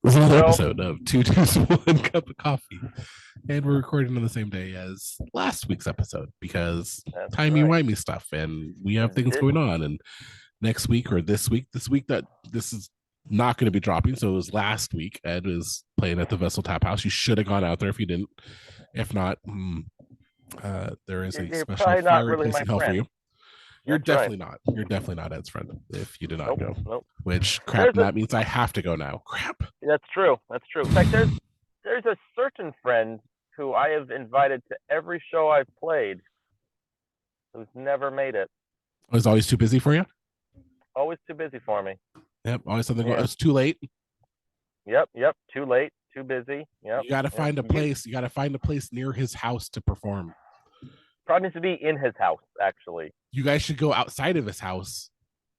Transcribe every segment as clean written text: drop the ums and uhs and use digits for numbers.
This is another Well, episode of Two Dudes One Cup of Coffee, and we're recording on the same day as last week's episode because that's timey right. wimey stuff, and we have And things this, going on. And next week or this week that this is not going to be dropping. So it was last week. Ed was playing at the Vessel Tap House. You should have gone out there if you didn't. If not, there is a you're special probably not fire really my replacing hell for friend. you. You're That's right. definitely not. You're definitely not Ed's friend if you did not Nope, go. nope. Which crap, There's a. that means I have to go now. Crap. That's true. That's true. In fact, there's a certain friend who I have invited to every show I've played, who's never made it. I was always too busy for you. Always too busy for me. Yep, always something. Yeah. It's too late. Yep. Too late. Too busy. Yep. You got to Yep. find a place. You got to find a place near his house to perform. Probably needs to be in his house, actually. You guys should go outside of his house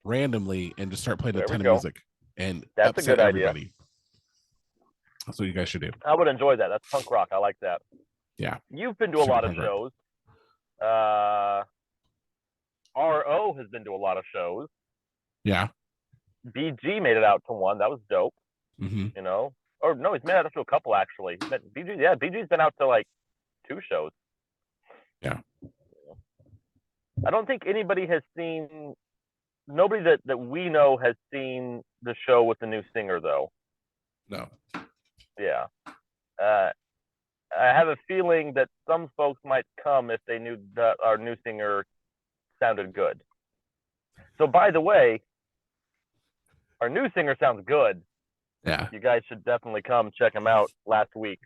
randomly and just start playing a ton of music and That's a upset good idea. everybody. That's what you guys should do. I would enjoy that. That's punk rock. I like that. Yeah. You've been to a lot of shows. RO has been to a lot of shows. Yeah. BG made it out to one. That was dope. Mm-hmm. You know? Or no, he's made it out to a couple, actually. BG's been out to like 2 shows. Yeah. I don't think anybody has seen, nobody that we know has seen the show with the new singer, though. No. Yeah. I have a feeling that some folks might come if they knew that our new singer sounded good. So, by the way, our new singer sounds good. Yeah. You guys should definitely come check him out last week.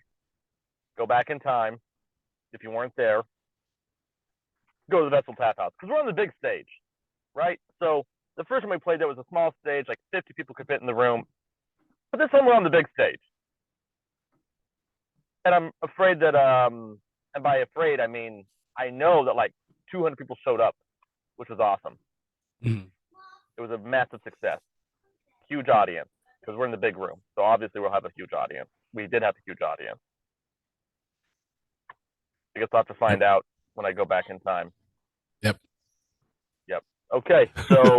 Go back in time if you weren't there. Go to the Vessel Tap House because we're on the big stage, right? So the first time we played there was a small stage, like 50 people could fit in the room. But this time we're on the big stage. And I'm afraid that, and by afraid, I mean, I know that like 200 people showed up, which was awesome. Mm-hmm. It was a massive success. Huge audience because we're in the big room. So obviously we'll have a huge audience. We did have a huge audience. I guess I'll have to find out when I go back in time. Yep. Okay. So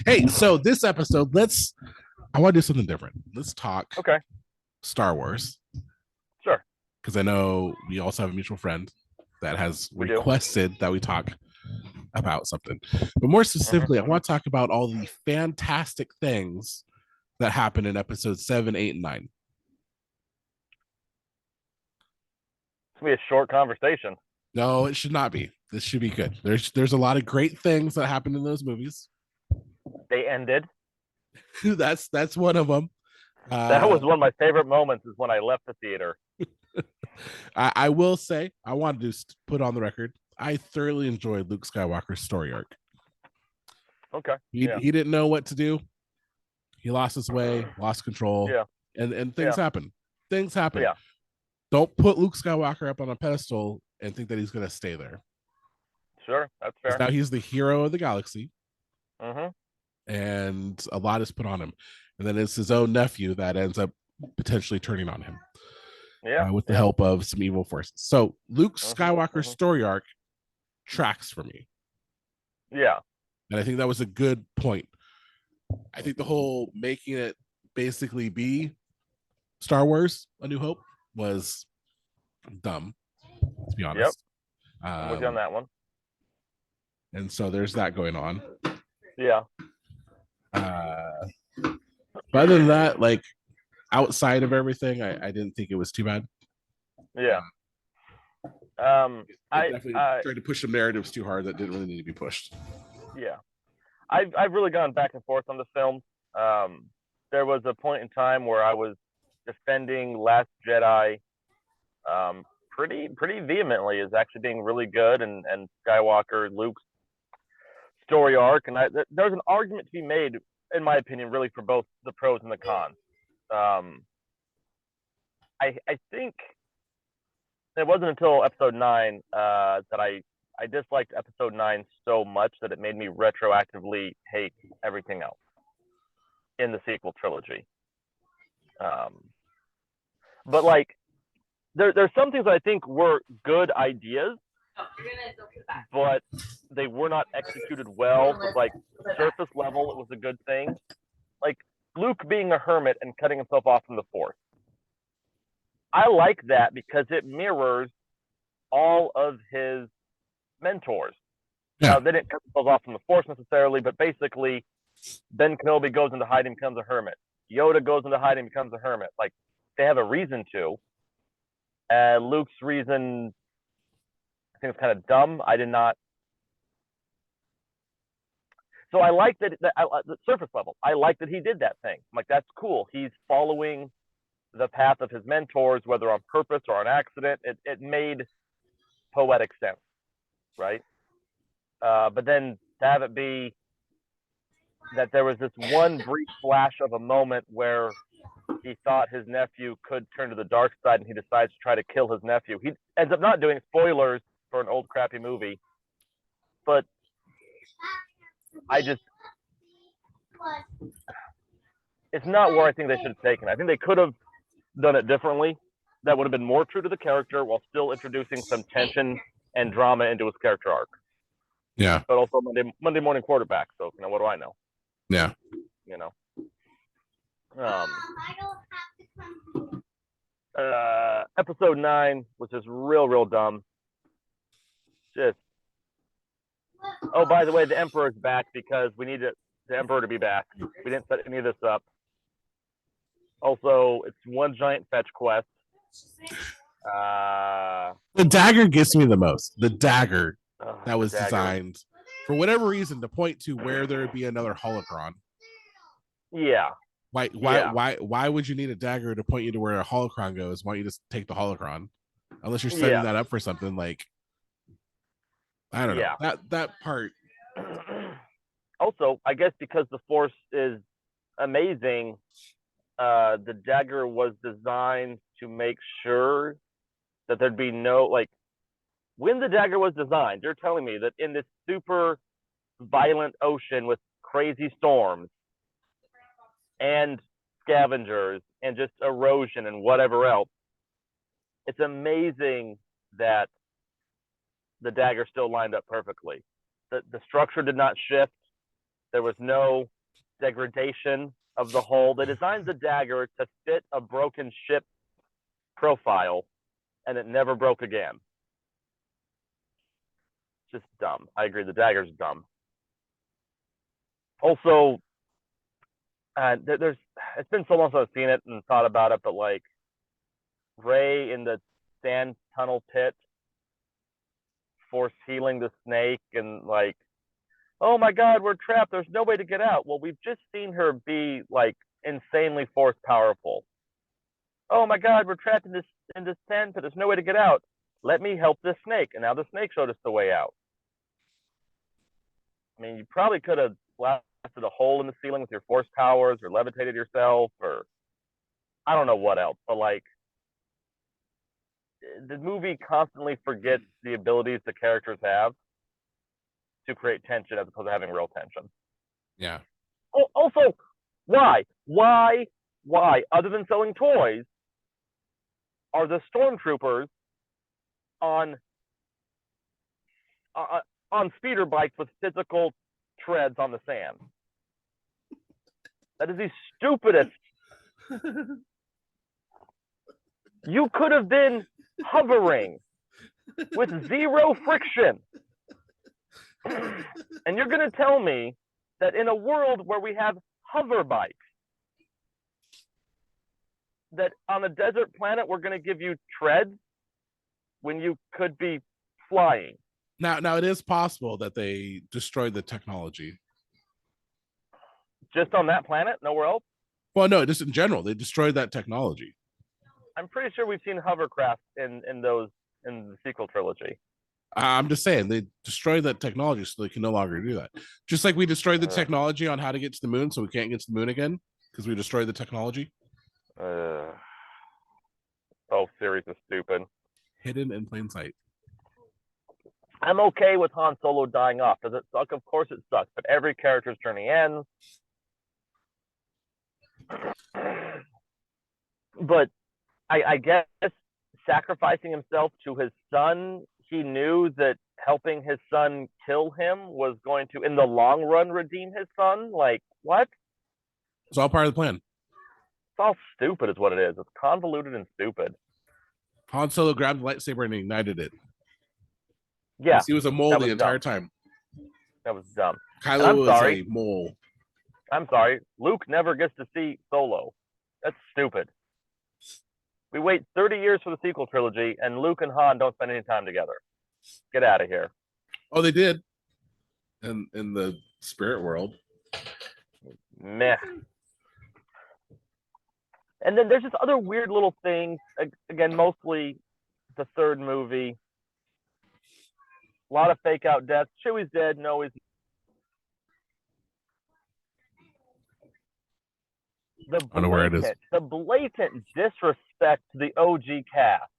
hey, so this episode, I want to do something different. Let's talk Star Wars. Sure. Because I know we also have a mutual friend that has requested that we talk about something. But more specifically, I want to talk about all the fantastic things that happened in episodes 7, 8, and 9. It's gonna be a short conversation. No, it should not be. This should be good. There's a lot of great things that happened in those movies. They ended. That's one of them. That was one of my favorite moments is when I left the theater. I will say, I wanted to put on the record, I thoroughly enjoyed Luke Skywalker's story arc. Okay. He didn't know what to do. He lost his way, lost control. Yeah. And things happen. Things happen. Yeah. Don't put Luke Skywalker up on a pedestal and think that he's going to stay there. Sure, that's fair. Now he's the hero of the galaxy. Mm-hmm. And a lot is put on him. And then it's his own nephew that ends up potentially turning on him. Yeah. With the help of some evil forces. So Luke Skywalker's story arc tracks for me. Yeah. And I think that was a good point. I think the whole making it basically be Star Wars A New Hope was dumb, to be honest. Yep. I'm with you on that one. And so there's that going on. Yeah. But other than that, like outside of everything, I didn't think it was too bad. Yeah. I definitely tried to push some narratives too hard that didn't really need to be pushed. Yeah. I've really gone back and forth on the film. There was a point in time where I was defending Last Jedi pretty vehemently as actually being really good and Skywalker, Luke's story arc. And there's an argument to be made, in my opinion, really for both the pros and the cons. I think it wasn't until episode 9 that I disliked episode 9 so much that it made me retroactively hate everything else in the sequel trilogy. But like, there's some things that I think were good ideas, but they were not executed well. So like surface level, it was a good thing. Like Luke being a hermit and cutting himself off from the Force. I like that because it mirrors all of his mentors. Yeah. Now, they didn't cut themselves off from the Force necessarily, but basically, Ben Kenobi goes into hiding, becomes a hermit. Yoda goes into hiding, becomes a hermit. Like, they have a reason to. Luke's reason, I think it's kind of dumb. I did not. So I like that, the surface level. I like that he did that thing. I'm like, that's cool. He's following the path of his mentors, whether on purpose or on accident. It made poetic sense, right? But then to have it be that there was this one brief flash of a moment where he thought his nephew could turn to the dark side and he decides to try to kill his nephew. He ends up not doing, spoilers for an old crappy movie, but it's not where I think they should have taken it. I think they could have done it differently. That would have been more true to the character while still introducing some tension and drama into his character arc. Yeah. But also Monday morning quarterback. So, what do I know? Yeah. Episode 9 was just real dumb. Oh, by the way, the Emperor's back because we need the Emperor to be back. We didn't set any of this up. Also, it's one giant fetch quest. The dagger gets me the most. The dagger that was designed for whatever reason to point to where there would be another holocron. Yeah. Why would you need a dagger to point you to where a holocron goes? Why don't you just take the holocron? Unless you're setting that up for something like, I don't know. That part. Also, I guess because the Force is amazing, the dagger was designed to make sure that there'd be no, like, when the dagger was designed, you're telling me that in this super violent ocean with crazy storms and scavengers and just erosion and whatever else, it's amazing that the dagger still lined up perfectly. The structure did not shift. There was no degradation of the hull. They designed the dagger to fit a broken ship profile, and it never broke again. Just dumb. I agree. The dagger's dumb. Also, it's been so long since I've seen it and thought about it, but like Rey in the sand tunnel pit, force healing the snake, and like, oh my God, we're trapped. There's no way to get out. Well, we've just seen her be like insanely force powerful. Oh my God, we're trapped in this sand pit. There's no way to get out. Let me help this snake. And now the snake showed us the way out. I mean, you probably could have blasted a hole in the ceiling with your force powers or levitated yourself or I don't know what else. But like, the movie constantly forgets the abilities the characters have to create tension as opposed to having real tension. Yeah. Also, why, other than selling toys, are the stormtroopers on speeder bikes with physical treads on the sand? That is the stupidest. You could have been hovering with zero friction. And you're going to tell me that in a world where we have hover bikes, that on a desert planet we're going to give you treads when you could be flying? Now it is possible that they destroyed the technology. Just on that planet, nowhere else? Well, no, just in general, they destroyed that technology. I'm pretty sure we've seen hovercraft in the sequel trilogy. I'm just saying they destroyed that technology so they can no longer do that. Just like we destroyed the technology on how to get to the moon, so we can't get to the moon again because we destroyed the technology. Oh, series is stupid. Hidden in plain sight. I'm okay with Han Solo dying off. Does it suck? Of course it sucks. But every character's journey ends. But I guess sacrificing himself to his son, he knew that helping his son kill him was going to, in the long run, redeem his son. Like, what? It's all part of the plan. all stupid, is what it is. It's convoluted and stupid. Han Solo grabbed the lightsaber and ignited it. Yeah, he was a mole the entire time. That was dumb. Kylo was a mole. I'm sorry. Luke never gets to see Solo. That's stupid. We wait 30 years for the sequel trilogy, and Luke and Han don't spend any time together. Get out of here. Oh, they did. In the spirit world. Meh. And then there's just other weird little things. Again, mostly the third movie. A lot of fake out deaths. Chewie's dead. No, he's the blatant disrespect to the OG cast,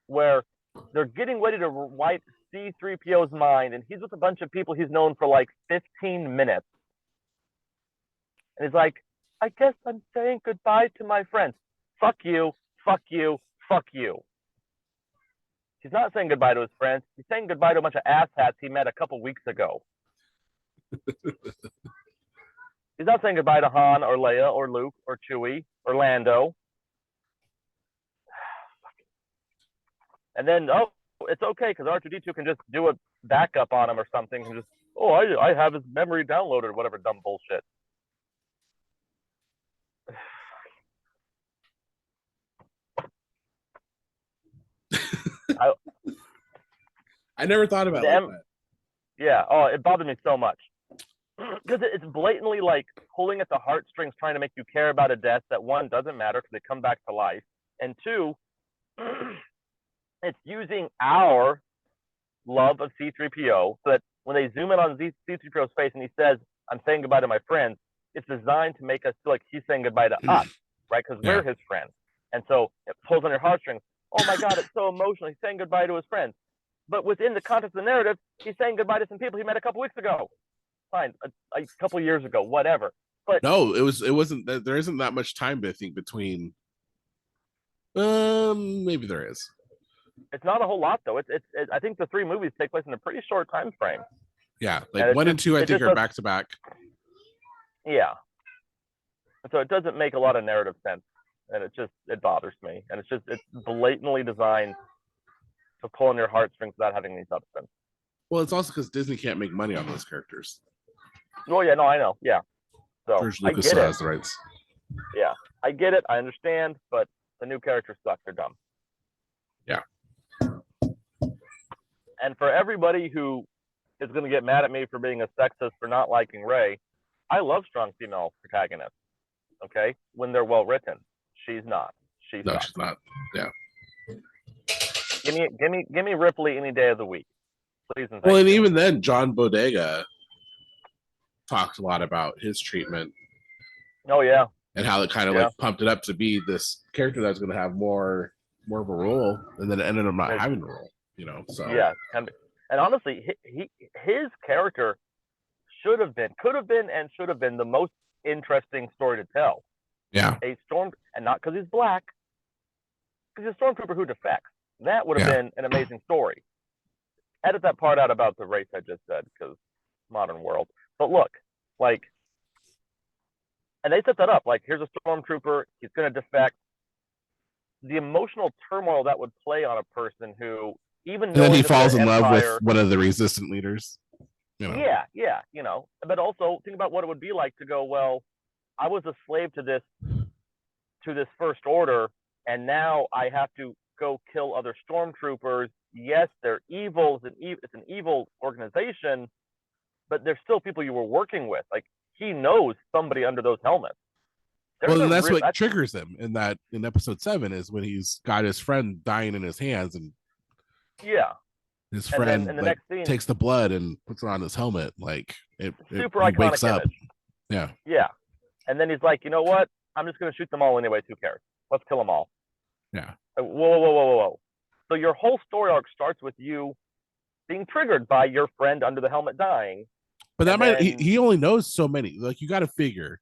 where they're getting ready to wipe C-3PO's mind, and he's with a bunch of people he's known for like 15 minutes. And he's like, I guess I'm saying goodbye to my friends. Fuck you, fuck you, fuck you. He's not saying goodbye to his friends. He's saying goodbye to a bunch of asshats he met a couple weeks ago. He's not saying goodbye to Han or Leia or Luke or Chewie or Lando. And then, oh, it's okay because R2-D2 can just do a backup on him or something and just, oh, I have his memory downloaded or whatever dumb bullshit. I never thought about that. Yeah. Oh, it bothered me so much. Because it's blatantly like pulling at the heartstrings, trying to make you care about a death that, one, doesn't matter because they come back to life, and two, it's using our love of C-3PO so that when they zoom in on C-3PO's face and he says, I'm saying goodbye to my friends, it's designed to make us feel like he's saying goodbye to us, right? Because we're his friends. And so it pulls on your heartstrings. Oh my God, it's so emotional. He's saying goodbye to his friends. But within the context of the narrative, he's saying goodbye to some people he met a couple weeks ago. Fine, a couple years ago, whatever. But no, it wasn't. There isn't that much time, I think, between. Maybe there is. It's not a whole lot, though. It's I think the three movies take place in a pretty short time frame. Yeah, like one and two, I think, are back to back. Yeah. So it doesn't make a lot of narrative sense, and it bothers me, and it's blatantly designed to pull on your heartstrings without having any substance. Well, it's also because Disney can't make money on those characters. Oh yeah, no, I know. Yeah. So George Lucas still has the rights. Yeah, I get it. I understand, but the new characters suck. They're dumb. Yeah. And for everybody who is going to get mad at me for being a sexist for not liking Rey, I love strong female protagonists. Okay, when they're well written. She's not. She's not. Yeah. Give me Ripley any day of the week, please. And well, and even then, John Bodega talked a lot about his treatment. Oh yeah. And how it kind of like pumped it up to be this character that's going to have more of a role, and then it ended up not having a role. So yeah, and honestly, his character could have been, and should have been the most interesting story to tell. Yeah, and not because he's black, because he's a stormtrooper who defects. That would have been an amazing story. Edit that part out about the race I just said, because modern world. But look, like, and they set that up. Like, here's a stormtrooper. He's going to defect. The emotional turmoil that would play on a person who, even and then he falls in love with one of the resistant leaders. Yeah. But also think about what it would be like to go, well, I was a slave to this First Order, and now I have to go kill other stormtroopers. Yes, they're evil. It's an evil organization, but they're still people you were working with. Like, he knows somebody under those helmets. Well, that's what triggers him in episode 7 is when he's got his friend dying in his hands, and his friend next scene, takes the blood and puts it on his helmet. Like super iconic wakes up. Yeah. And then he's like, you know what? I'm just going to shoot them all anyways. Who cares? Let's kill them all. Yeah. Whoa. So your whole story arc starts with you being triggered by your friend under the helmet dying. But he only knows so many. Like, you got to figure.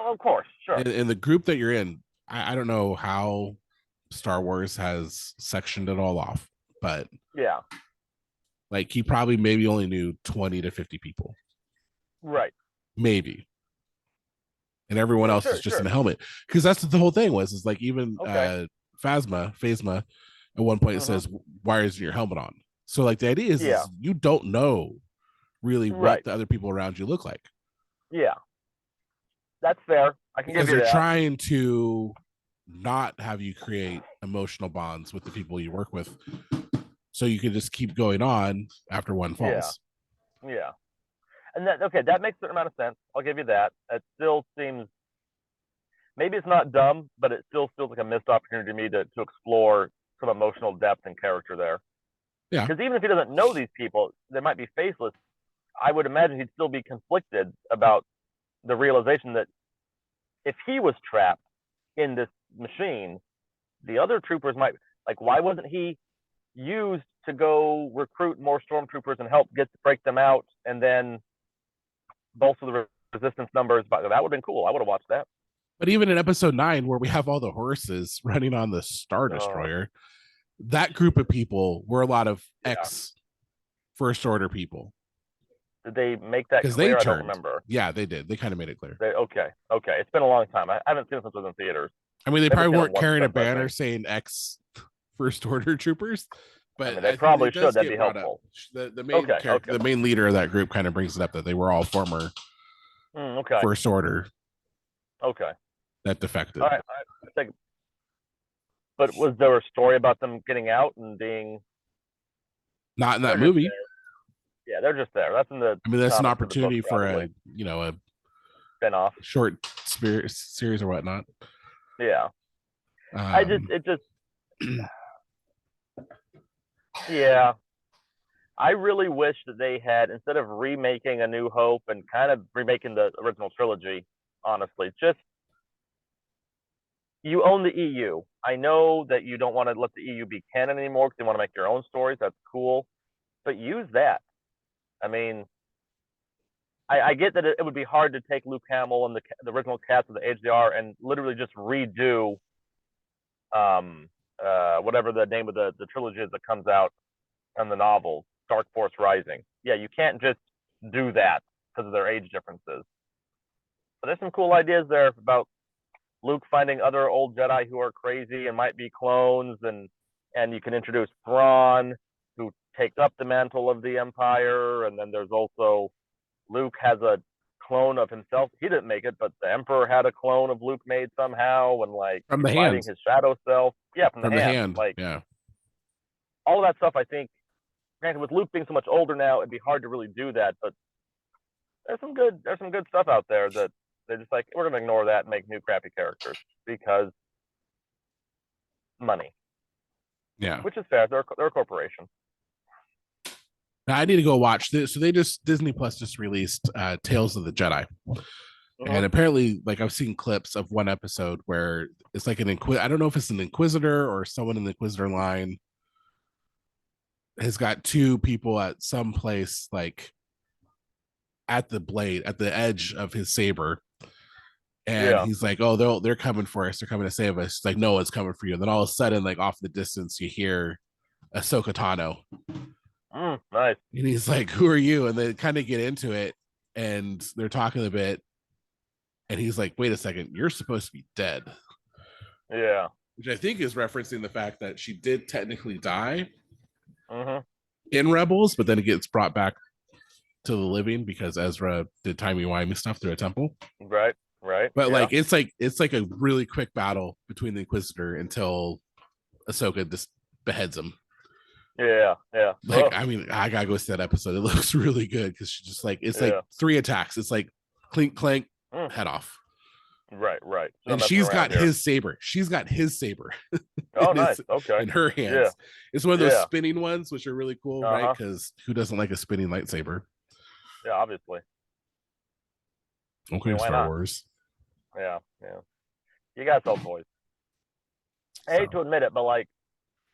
Of course, sure. In the group that you're in, I don't know how Star Wars has sectioned it all off, but yeah, like, he probably maybe only knew 20 to 50 people. Right. Maybe. and everyone else is just in a helmet. Because that's what the whole thing was. Is like even Phasma at one point says, "Why isn't your helmet on?" So like the idea is you don't know really what the other people around you look like. Yeah, that's fair. I can give you that. Because they're trying to not have you create emotional bonds with the people you work with, so you can just keep going on after one falls. Yeah. And that makes a certain amount of sense. I'll give you that. It still seems, maybe it's not dumb, but it still feels like a missed opportunity to me to explore some emotional depth and character there. Yeah. Because even if he doesn't know these people, they might be faceless. I would imagine he'd still be conflicted about the realization that if he was trapped in this machine, the other troopers might, like, why wasn't he used to go recruit more stormtroopers and help break them out, and then bolster the resistance numbers? But that would have been cool. I would have watched that. But even in episode 9, where we have all the horses running on the Star Destroyer, that group of people were a lot of ex First Order people. Did they make that clear? I don't remember. Yeah, they did. They kind of made it clear. Okay. It's been a long time. I haven't seen it since it was in theaters. I mean, they probably weren't carrying a banner saying ex First Order troopers, but I mean, they probably should. That'd be helpful. The main the main leader of that group kind of brings it up that they were all former First Order. Okay. That defected. All right. But was there a story about them getting out and being not in that movie? Yeah, they're just there. That's in the. I mean, that's an opportunity for a spin-off, short series or whatnot. Yeah. Yeah. I really wish that they had, instead of remaking A New Hope and kind of remaking the original trilogy, honestly, just, you own the EU. I know that you don't want to let the EU be canon anymore because you want to make your own stories. That's cool. But use that. I mean, I get that it would be hard to take Luke Hamill and the original cast of the age they are and literally just redo whatever the name of the trilogy is that comes out in the novel, Dark Force Rising. Yeah, you can't just do that because of their age differences. But there's some cool ideas there about Luke finding other old Jedi who are crazy and might be clones, and you can introduce Thrawn, who takes up the mantle of the Empire, and then there's also Luke has a clone of himself. He didn't make it, but the Emperor had a clone of Luke made somehow, and like from the fighting his shadow self. Yeah, from the hand. Like, yeah, all of that stuff. I think, granted, with Luke being so much older now, it'd be hard to really do that. But there's some good stuff out there that they're just like, we're gonna ignore that and make new crappy characters because money. Yeah, which is fair. They're a corporation. Now I need to go watch this. So Disney Plus just released Tales of the Jedi. And apparently, like, I've seen clips of one episode where it's like I don't know if it's an Inquisitor or someone in the Inquisitor line has got two people at some place, like at the edge of his saber. And he's like, oh, they're coming for us. They're coming to save us. It's like, no one's coming for you. And then all of a sudden, like off in the distance, you hear Ahsoka Tano. Nice. And he's like, who are you? And they kind of get into it and they're talking a bit. And he's like, wait a second, you're supposed to be dead. Yeah. Which I think is referencing the fact that she did technically die in Rebels, but then it gets brought back to the living because Ezra did timey-wimey stuff through a temple. Right. But like it's like a really quick battle between the Inquisitor until Ahsoka just beheads him. Yeah. Like, I mean, I gotta go see that episode. It looks really good because she's just like, it's like 3 attacks. It's like clink, clank, head off. Right. So and she's got his saber. She's got his saber. Oh, nice. Okay. In her hands. Yeah. It's one of those spinning ones, which are really cool, right? Because who doesn't like a spinning lightsaber? Yeah, obviously. Okay, Star Wars. Yeah. You gotta sell toys. I hate to admit it, but like,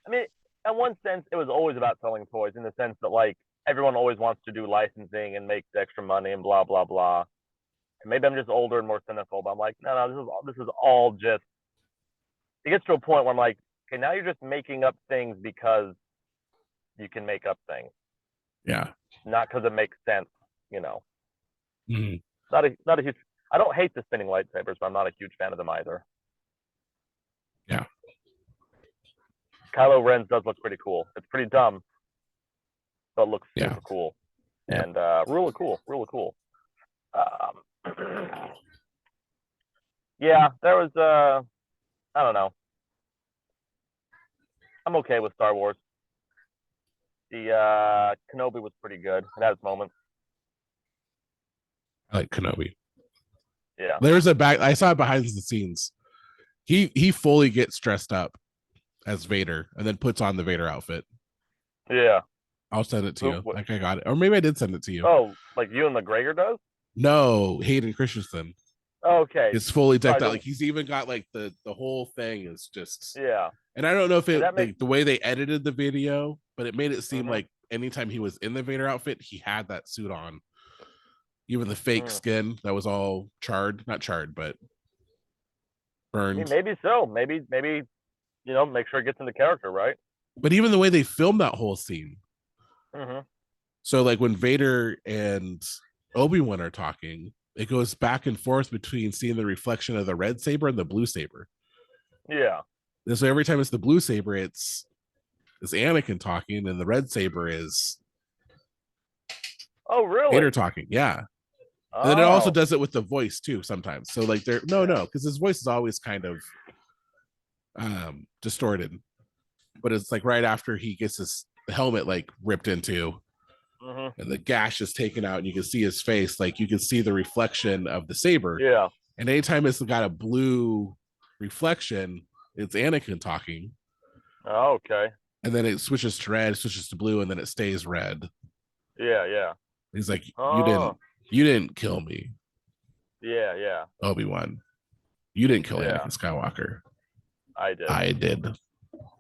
I mean, in one sense, it was always about selling toys in the sense that like everyone always wants to do licensing and make extra money and blah blah blah. And maybe I'm just older and more cynical, but I'm like, no, this is all just. It gets to a point where I'm like, okay, now you're just making up things because you can make up things. Yeah. Not because it makes sense, you know. Mm-hmm. Not a huge. I don't hate the spinning lightsabers, but I'm not a huge fan of them either. Yeah. Kylo Ren's does look pretty cool. It's pretty dumb, but it looks super cool. Yeah. And really cool. Yeah, there was I don't know. I'm okay with Star Wars. The Kenobi was pretty good. It had its moments. I like Kenobi. Yeah. There's I saw it behind the scenes. He fully gets dressed up as Vader and then puts on the Vader outfit. Yeah. I'll send it to you. Like I got it. Or maybe I did send it to you. Oh, like Ewan McGregor does? No, Hayden Christensen. Okay. It's fully decked out. Like he's even got like the whole thing is just yeah. And I don't know if it the way they edited the video, but it made it seem like anytime he was in the Vader outfit, he had that suit on. Even the fake skin that was all charred, not charred, but burned. I mean, maybe so. Maybe make sure it gets into character, right? But even the way they filmed that whole scene. Mm-hmm. So like when Vader and Obi-Wan are talking, it goes back and forth between seeing the reflection of the red saber and the blue saber. Yeah. And so every time it's the blue saber, it's Anakin talking, and the red saber is Vader talking. Yeah. And then it also does it with the voice too sometimes. So like because his voice is always kind of distorted. But it's like right after he gets his helmet like ripped into and the gash is taken out and you can see his face, like you can see the reflection of the saber. Yeah. And anytime it's got a blue reflection, it's Anakin talking. Oh, okay. And then it switches to red, switches to blue, and then it stays red. Yeah, yeah. He's like, you didn't kill me. Yeah, yeah. Obi-Wan. You didn't kill Anakin Skywalker. I did.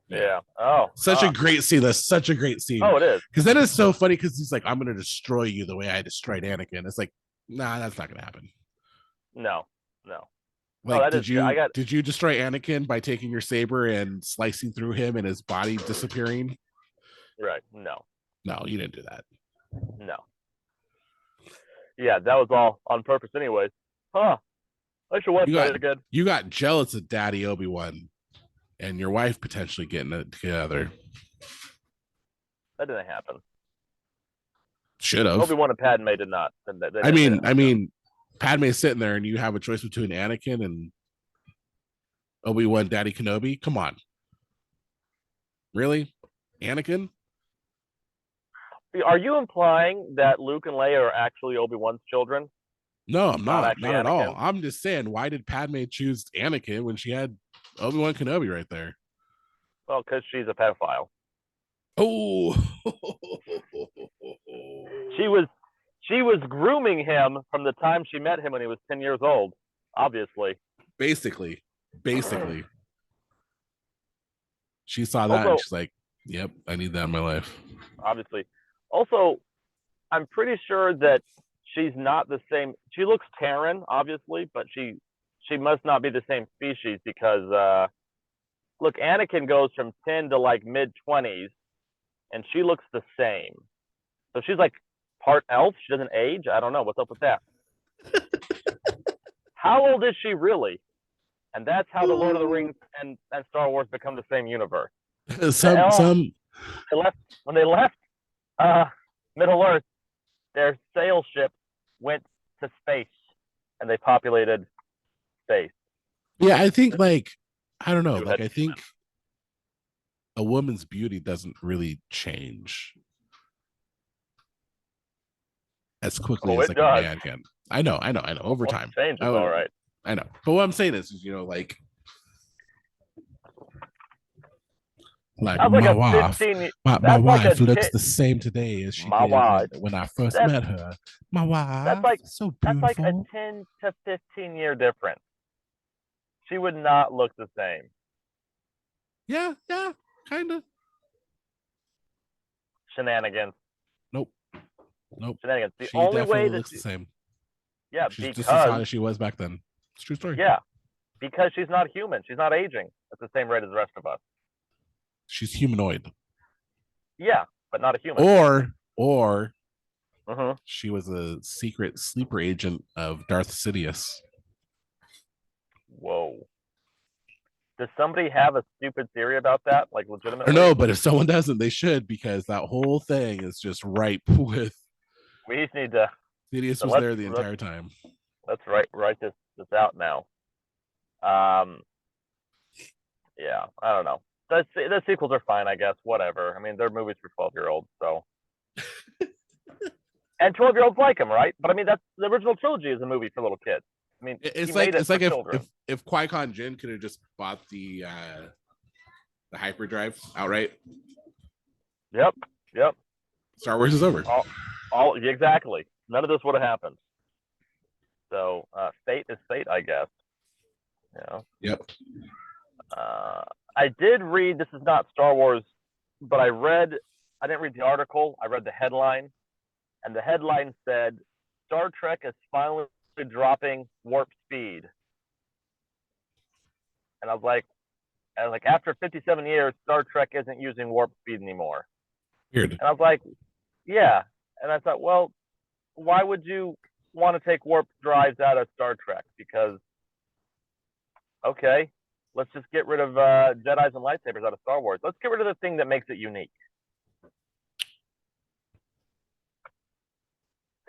Yeah. Oh. Such a great scene. That's such a great scene. Oh, it is. Because then it's so funny because he's like, I'm gonna destroy you the way I destroyed Anakin. It's like, nah, that's not gonna happen. No. Like, did you destroy Anakin by taking your saber and slicing through him and his body disappearing? Right. No, you didn't do that. No. Yeah, that was all on purpose anyways. Huh. I should watch that again. You got jealous of Daddy Obi-Wan and your wife potentially getting it together. That didn't happen. Should have. Obi-Wan and Padme did not. I mean, Padme's sitting there and you have a choice between Anakin and Obi-Wan Daddy Kenobi. Come on. Really? Anakin? Are you implying that Luke and Leia are actually Obi-Wan's children? No, I'm not. Not at all. I'm just saying, why did Padme choose Anakin when she had Obi-Wan Kenobi right there? Well, because she's a pedophile. Oh. She was grooming him from the time she met him when he was 10 years old, obviously. Basically. She saw that and she's like, yep, I need that in my life. Obviously. Also, I'm pretty sure that she's not the same. She looks Terran, obviously, but she must not be the same species because, look, Anakin goes from 10 to like mid-20s, and she looks the same. So she's like part elf. She doesn't age. I don't know. What's up with that? How old is she really? And that's how the Lord of the Rings and Star Wars become the same universe. When they left Middle Earth, their sail ship went to space and they populated space. Yeah, I think I don't know. Like I think a woman's beauty doesn't really change as quickly as like a man can. I know. Over time, changes, all right. I know, but what I'm saying is, like my wife, my wife looks the same today as she did when I first met her. My wife, that's so beautiful. That's like a 10 to 15 year difference. She would not look the same. Yeah, kind of. Shenanigans. Nope. Shenanigans. The only way that looks the same. Yeah, she's just as hot as she was back then. It's a true story. Yeah, because she's not human. She's not aging at the same rate as the rest of us. She's humanoid. Yeah, but not a human. Or Uh-huh. She was a secret sleeper agent of Darth Sidious. Whoa. Does somebody have a stupid theory about that? Like I don't legitimately? know, but if someone doesn't, they should, because that whole thing is just ripe with We just need to Sidious so was there the entire time. let's write this out now. Um yeah, I don't know. The sequels are fine, I guess. Whatever. I mean, they're movies for 12-year-olds, so and 12-year-olds like them, right? But I mean, that's the original trilogy is a movie for little kids. I mean, he made it for children. If Qui-Gon Jinn could have just bought the hyperdrive outright. Yep. Star Wars is over. All exactly. None of this would have happened. So fate is fate, I guess. Yep. I did read. This is not Star Wars, but I didn't read the article. I read the headline, and the headline said, "Star Trek is finally dropping warp speed." And I was like, after 57 years, Star Trek isn't using warp speed anymore. Weird. And I was like, yeah. And I thought, well, why would you want to take warp drives out of Star Trek? Because, okay, let's just get rid of Jedi's and lightsabers out of Star Wars. Let's get rid of the thing that makes it unique.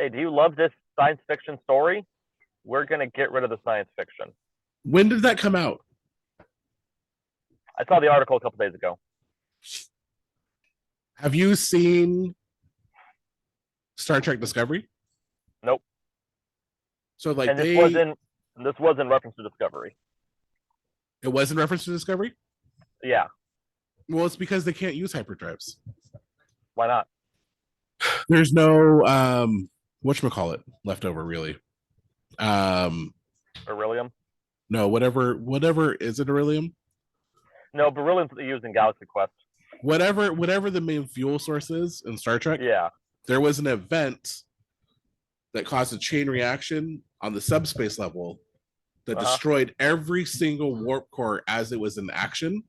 Hey, do you love this science fiction story? We're going to get rid of the science fiction. When did that come out? I saw the article a couple days ago. Have you seen Star Trek Discovery? Nope. So like and this was in reference to Discovery. It was in reference to Discovery? Yeah. Well, it's because they can't use hyperdrives. Why not? There's no whatchamacallit left over, really. Beryllium? No, whatever is it beryllium? No, beryllium's used in Galaxy Quest. Whatever the main fuel source is in Star Trek. Yeah. There was an event that caused a chain reaction on the subspace level that destroyed every single warp core as it was in action.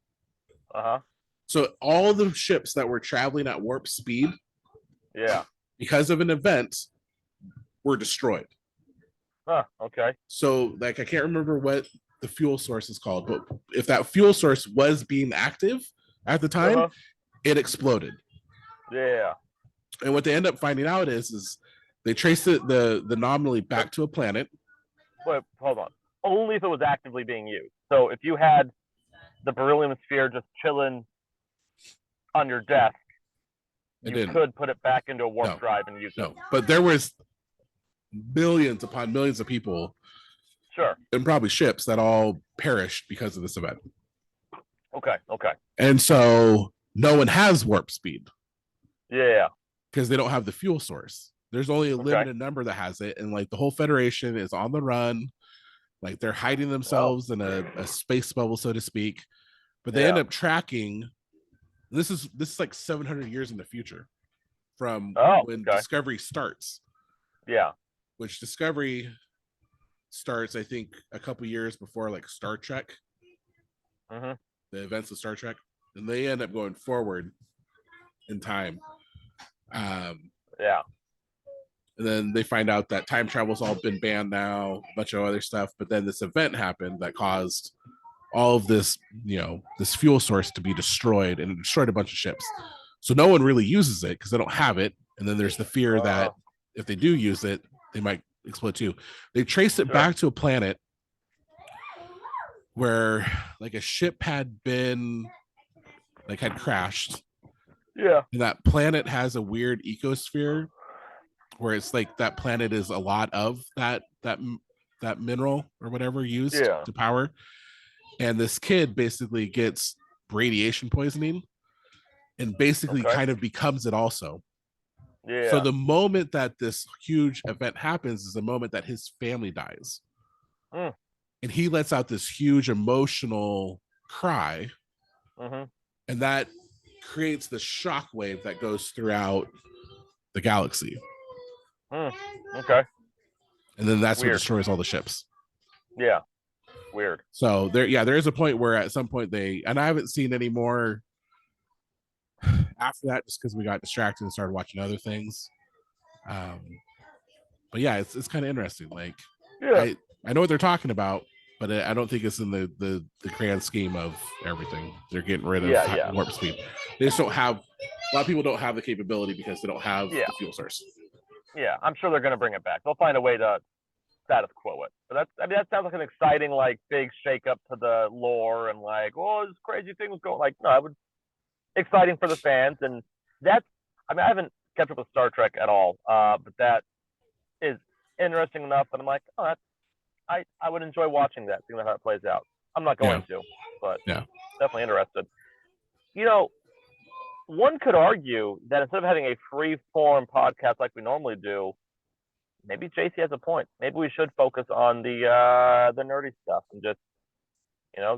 So all the ships that were traveling at warp speed, because of an event, were destroyed. Okay. So like I can't remember what the fuel source is called, but if that fuel source was being active at the time, it exploded. Yeah. And what they end up finding out is they traced the anomaly back to a planet. Wait, hold on. Only if it was actively being used. So if you had the beryllium sphere just chilling on your desk, you could put it back into a warp drive and use it. No, but there was millions upon millions of people, and probably ships that all perished because of this event. Okay. And so no one has warp speed. Yeah. Because they don't have the fuel source. There's only a limited number that has it, and like the whole Federation is on the run. Like they're hiding themselves in a space bubble, so to speak. But they end up tracking. This is like 700 years in the future from when Discovery starts. Yeah. Which Discovery starts, I think, a couple years before like Star Trek. The events of Star Trek, and they end up going forward in time. And then they find out that time travel's all been banned now, a bunch of other stuff. But then this event happened that caused all of this, this fuel source to be destroyed, and it destroyed a bunch of ships. So no one really uses it because they don't have it. And then there's the fear that if they do use it, they might explode too. They traced it back to a planet where like a ship had crashed. Yeah. And that planet has a weird ecosphere where it's like that planet is a lot of that mineral or whatever used to power. And this kid basically gets radiation poisoning and basically kind of becomes it also. Yeah. So the moment that this huge event happens is the moment that his family dies. And he lets out this huge emotional cry. And that creates the shockwave that goes throughout the galaxy. Okay. And then that's what destroys all the ships. Yeah. Weird. So there is a point where at some point and I haven't seen any more after that just because we got distracted and started watching other things. But yeah, it's kind of interesting. Like, Yeah. I know what they're talking about, but I don't think it's in the grand scheme of everything. They're getting rid of warp speed. They just don't have. A lot of people don't have the capability because they don't have the fuel source. Yeah, I'm sure they're going to bring it back. They'll find a way to status quo it. But that sounds like an exciting, like, big shake up to the lore and like, oh, this crazy thing was going. Like, no, I would exciting for the fans, and that's. I mean, I haven't kept up with Star Trek at all, but that is interesting enough that I'm like, oh, that's. I would enjoy watching that, seeing how it plays out. I'm not going to, but definitely interested. You know, one could argue that instead of having a free form podcast like we normally do, maybe JC has a point. Maybe we should focus on the nerdy stuff and just,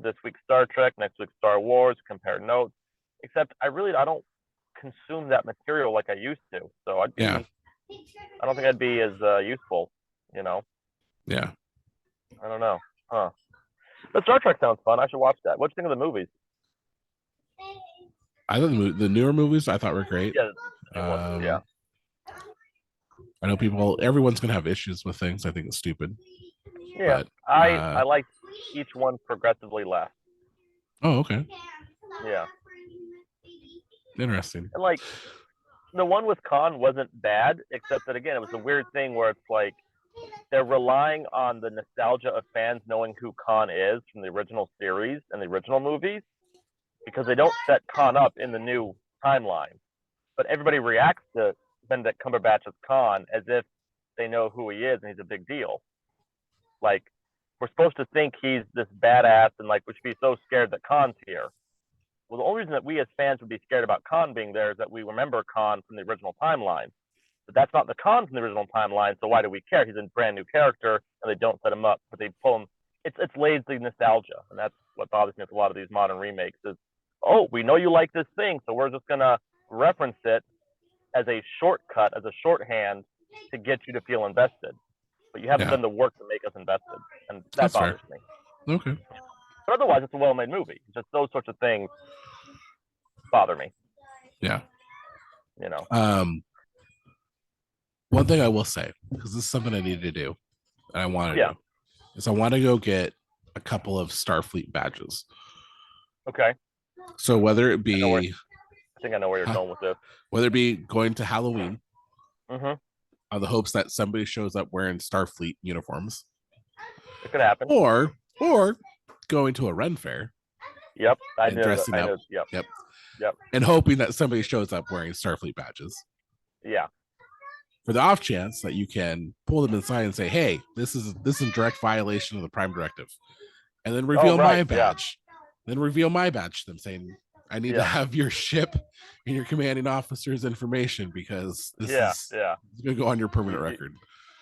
this week Star Trek, next week Star Wars, compare notes. Except I don't consume that material like I used to. So I don't think I'd be as useful, Yeah. I don't know. Huh. But Star Trek sounds fun. I should watch that. What do you think of the movies? I thought the newer movies I thought were great. Yeah. I know everyone's gonna have issues with things. I think it's stupid. Yeah. But, I like each one progressively less. Oh, okay. Yeah. Interesting. And like the one with Khan wasn't bad, except that again, it was a weird thing where it's like they're relying on the nostalgia of fans knowing who Khan is from the original series and the original movies, because they don't set Khan up in the new timeline. But everybody reacts to Benedict Cumberbatch as Khan as if they know who he is and he's a big deal. Like, we're supposed to think he's this badass and like we should be so scared that Khan's here. Well, the only reason that we as fans would be scared about Khan being there is that we remember Khan from the original timeline. But that's not the Khan from the original timeline, so why do we care? He's a brand new character, and they don't set him up, but they pull him. It's lazy nostalgia, and that's what bothers me with a lot of these modern remakes is, oh, we know you like this thing, so we're just going to reference it as a shortcut, as a shorthand to get you to feel invested. But you haven't done the work to make us invested, and that bothers me. Okay. But otherwise, it's a well-made movie. It's just those sorts of things bother me. Yeah. One thing I will say, because this is something I need to do, and I want to do, is I want to go get a couple of Starfleet badges. Okay. So whether it be, I think I know where you're going with this. Whether it be going to Halloween, on the hopes that somebody shows up wearing Starfleet uniforms, it could happen, or going to a Ren fair. Yep, and dressing up. Yep. And hoping that somebody shows up wearing Starfleet badges. Yeah. For the off chance that you can pull them inside and say, "Hey, this is in direct violation of the Prime Directive," and then reveal my badge. Then reveal my badge to them, saying, "I need to have your ship and your commanding officer's information because this is going to go on your permanent record."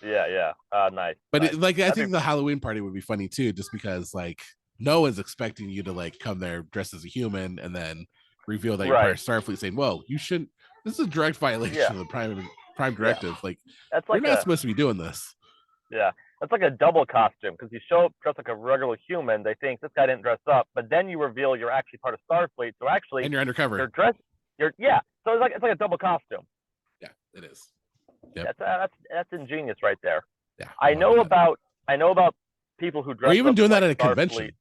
Yeah. Nice. But nice. I think the Halloween party would be funny too, just because like no one's expecting you to like come there dressed as a human and then reveal that you're part of Starfleet, saying, "Whoa, you shouldn't. This is a direct violation of the Prime Directive. Like, that's like you're not supposed to be doing this." Yeah, that's like a double costume, because you show up dressed like a regular human, they think this guy didn't dress up, but then you reveal you're actually part of Starfleet, so actually and you're undercover. You're dressed. So it's like a double costume. Yeah, it is. Yep. That's ingenious right there. Yeah, I know about people who dress. Or even up doing that like at a convention.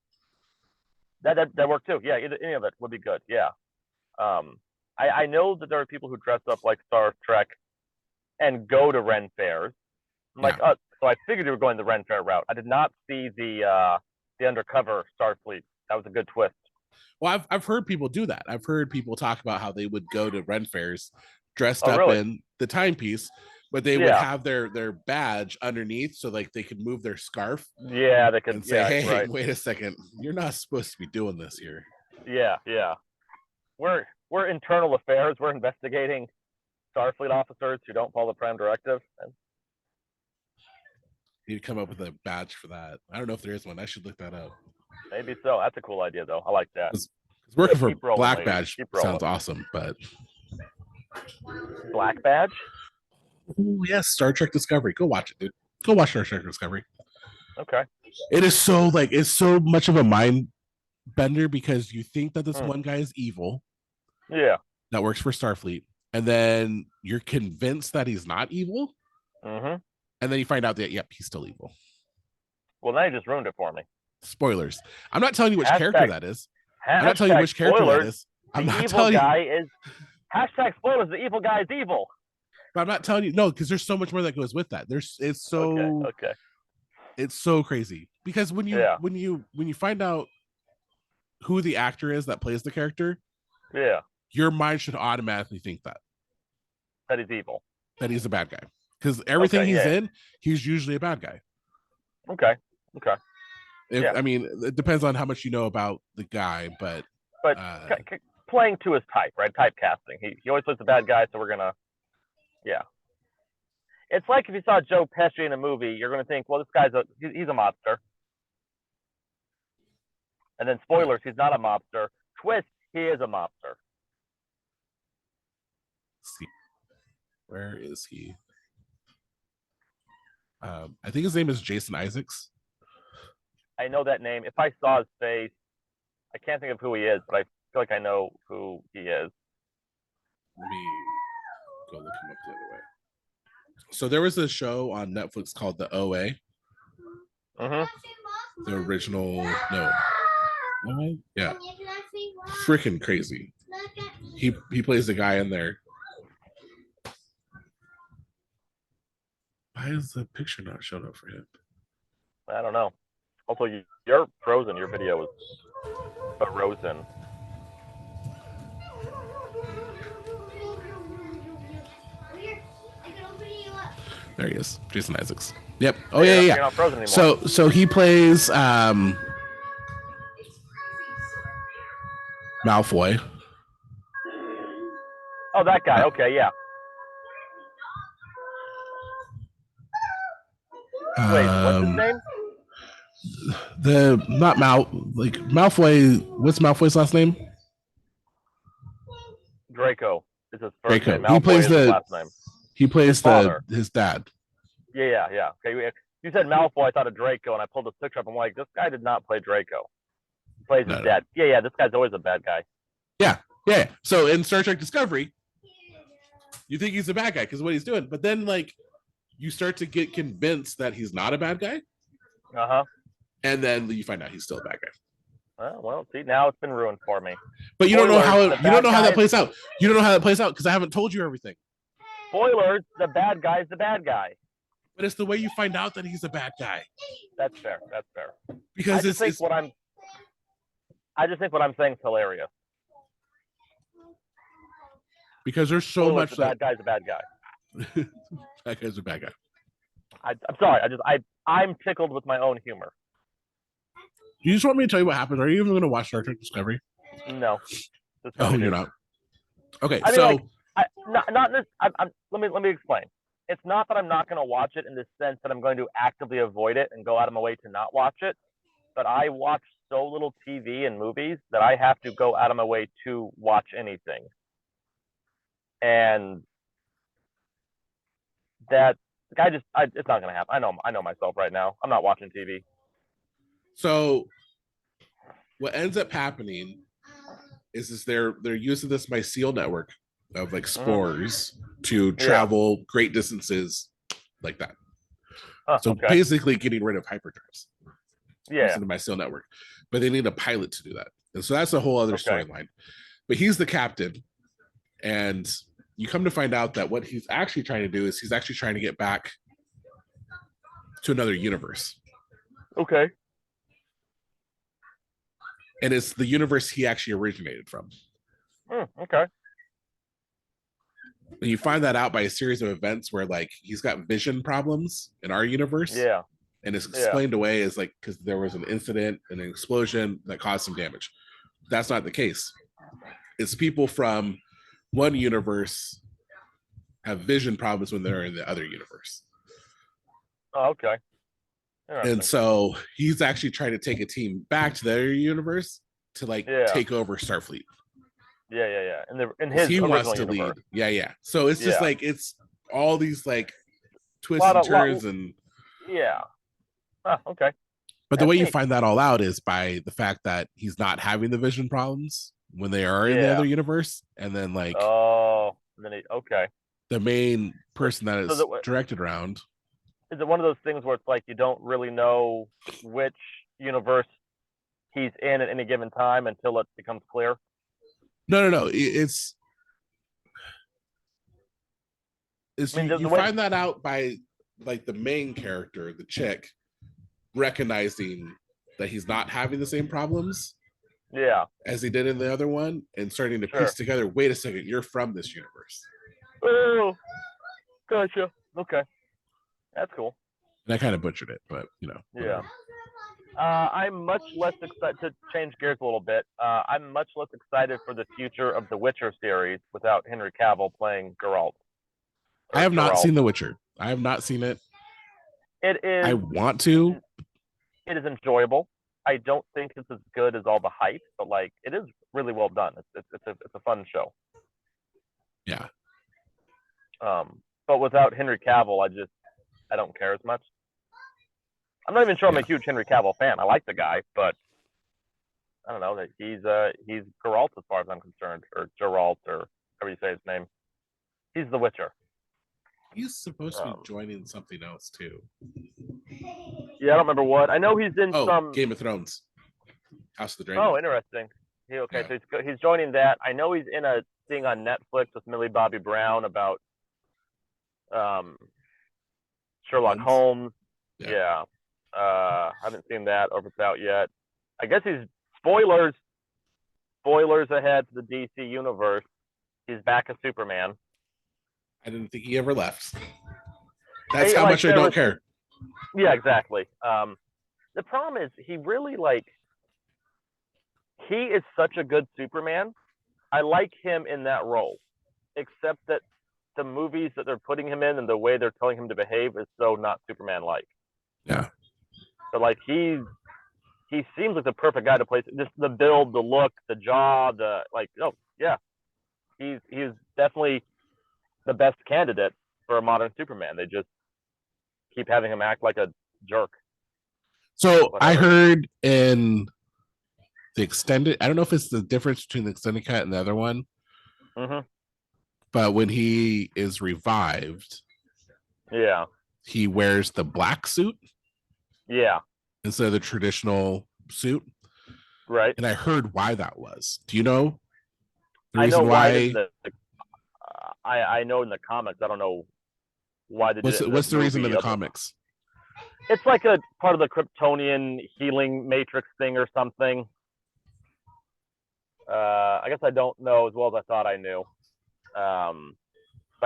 That worked too. Yeah, any of it would be good. Yeah. I know that there are people who dress up like Star Trek and go to Ren fairs. I'm like, so I figured you were going the Ren fair route. I did not see the undercover Starfleet. That was a good twist. Well, I've heard people do that. I've heard people talk about how they would go to Ren fairs dressed up in the timepiece, but they would have their badge underneath, so like they could move their scarf. Yeah, they could say, "Hey, wait a second, you're not supposed to be doing this here." Yeah. We're internal affairs. We're investigating Starfleet officers who don't follow the Prime Directive. You'd come up with a badge for that. I don't know if there is one. I should look that up. Maybe so. That's a cool idea, though. I like that. Because working for Black Badge sounds awesome, but Black Badge? Oh yes, Star Trek Discovery. Go watch it, dude. Go watch Star Trek Discovery. Okay. It is so it's so much of a mind bender, because you think that this one guy is evil. Yeah. That works for Starfleet. and then you're convinced that he's not evil, and then you find out that he's still evil. Well, now you just ruined it for me. Spoilers. I'm not telling you which character that is. I'm not telling you which spoilers, character that is. I'm not telling you. Hashtag spoilers. The evil guy is evil. But I'm not telling you. No, because there's so much more that goes with that. It's so okay. It's so crazy because when you find out who the actor is that plays the character, your mind should automatically think that he's evil, that he's a bad guy, because everything he's in, he's usually a bad guy. Okay. I mean, it depends on how much you know about the guy, but playing to his type, right? Typecasting. He always plays the bad guy, so we're gonna, It's like if you saw Joe Pesci in a movie, you're gonna think, well, this guy's he's a mobster. And then spoilers, he's not a mobster. Twist, he is a mobster. See, where is he? I think his name is Jason Isaacs. I know that name. If I saw his face, I can't think of who he is, but I feel like I know who he is. Let me go look him up the other way. So there was a show on Netflix called The OA. The original, no. OA? Yeah. Freaking crazy. He plays the guy in there. Why is the picture not showing up for him? I don't know. Also, you're frozen. Your video is frozen. There he is, Jason Isaacs. Yep. Oh yeah. You're not frozen anymore. So he plays Malfoy. Oh, that guy. Okay, yeah. Wait, what's his name? Malfoy. What's Malfoy's last name? Draco is his first Draco. name. Malfoy He plays his last name. He plays his dad. Yeah. Okay, you said Malfoy. I thought of Draco, and I pulled this picture up. I'm like, this guy did not play Draco. He plays his dad. Yeah. This guy's always a bad guy. Yeah. So in Star Trek Discovery, you think he's a bad guy because of what he's doing, but then you start to get convinced that he's not a bad guy. And then you find out he's still a bad guy. Well, see, now it's been ruined for me. But you don't know how that plays out. You don't know how that plays out because I haven't told you everything. Spoilers: the bad guy is the bad guy. But it's the way you find out that he's a bad guy. That's fair. Because I just think what I'm saying is hilarious. Because there's so much that bad guy's a bad guy. That guy's a bad guy. I'm sorry. I'm tickled with my own humor. You just want me to tell you what happens? Are you even going to watch Star Trek Discovery? No. You're not. Okay, let me explain. It's not that I'm not going to watch it in the sense that I'm going to actively avoid it and go out of my way to not watch it, but I watch so little TV and movies that I have to go out of my way to watch anything. And that guy it's not going to happen. I know myself right now. I'm not watching TV. So what ends up happening is they're using this mycelial network of spores to travel great distances like that. Basically getting rid of hyperdrives. Using the mycelial network. But they need a pilot to do that. And so that's a whole other storyline. But he's the captain. And you come to find out that what he's actually trying to do is he's actually trying to get back to another universe. Okay. And it's the universe he actually originated from. Okay. And you find that out by a series of events where he's got vision problems in our universe. Yeah. And it's explained away as because there was an incident, an explosion that caused some damage. That's not the case. It's people from one universe have vision problems when they're in the other universe. Oh, okay. And so he's actually trying to take a team back to the other universe to take over Starfleet. Yeah. In his he wants to universe. Lead. Yeah. So it's just it's all these twists and turns and okay. But the way you find that all out is by the fact that he's not having the vision problems when they are in the other universe, and then And then okay. The main person that is So directed around. is it one of those things where it's like you don't really know which universe he's in at any given time until it becomes clear? No. It's I mean, you find that out by like the main character, the chick, recognizing that he's not having the same problems as he did in the other one, and starting to piece together, wait a second, you're from this universe. Oh, gotcha. Okay, that's cool. And I kind of butchered it, but whatever. I'm much less excited to change gears a little bit. I'm much less excited for the future of the Witcher series without Henry Cavill playing Geralt. I have not seen The Witcher. I have not seen it. It is. I want to. It is enjoyable. I don't think it's as good as all the hype, but like it is really well done. It's a fun show. Yeah. But without Henry Cavill, I don't care as much. I'm not even sure I'm a huge Henry Cavill fan. I like the guy, but I don't know that he's Geralt as far as I'm concerned, or Geralt, or however you say his name. He's the Witcher. He's supposed to be joining something else too. Yeah, I don't remember what. I know he's in some Game of Thrones, House of the Dragon. Oh, interesting. So he's joining that. I know he's in a thing on Netflix with Millie Bobby Brown about Sherlock Holmes. Yeah. Haven't seen that or if it's out yet. I guess he's spoilers ahead to the DC universe. He's back as Superman. I didn't think he ever left. That's how much I don't care. Yeah, exactly. The problem is he really he is such a good Superman. I like him in that role, except that the movies that they're putting him in and the way they're telling him to behave is so not Superman-like. Yeah. So like he seems like the perfect guy to play. Just the build, the look, the jaw, he's definitely the best candidate for a modern Superman. They just keep having him act like a jerk. So I heard in the extended, I don't know if it's the difference between the extended cut and the other one, but when he is revived, he wears the black suit, instead of the traditional suit, right? And I heard why that was. Do you know the reason why? I know in the comics. I don't know why they did it. What's the reason in the comics? It's like a part of the Kryptonian healing matrix thing or something. I guess I don't know as well as I thought I knew. I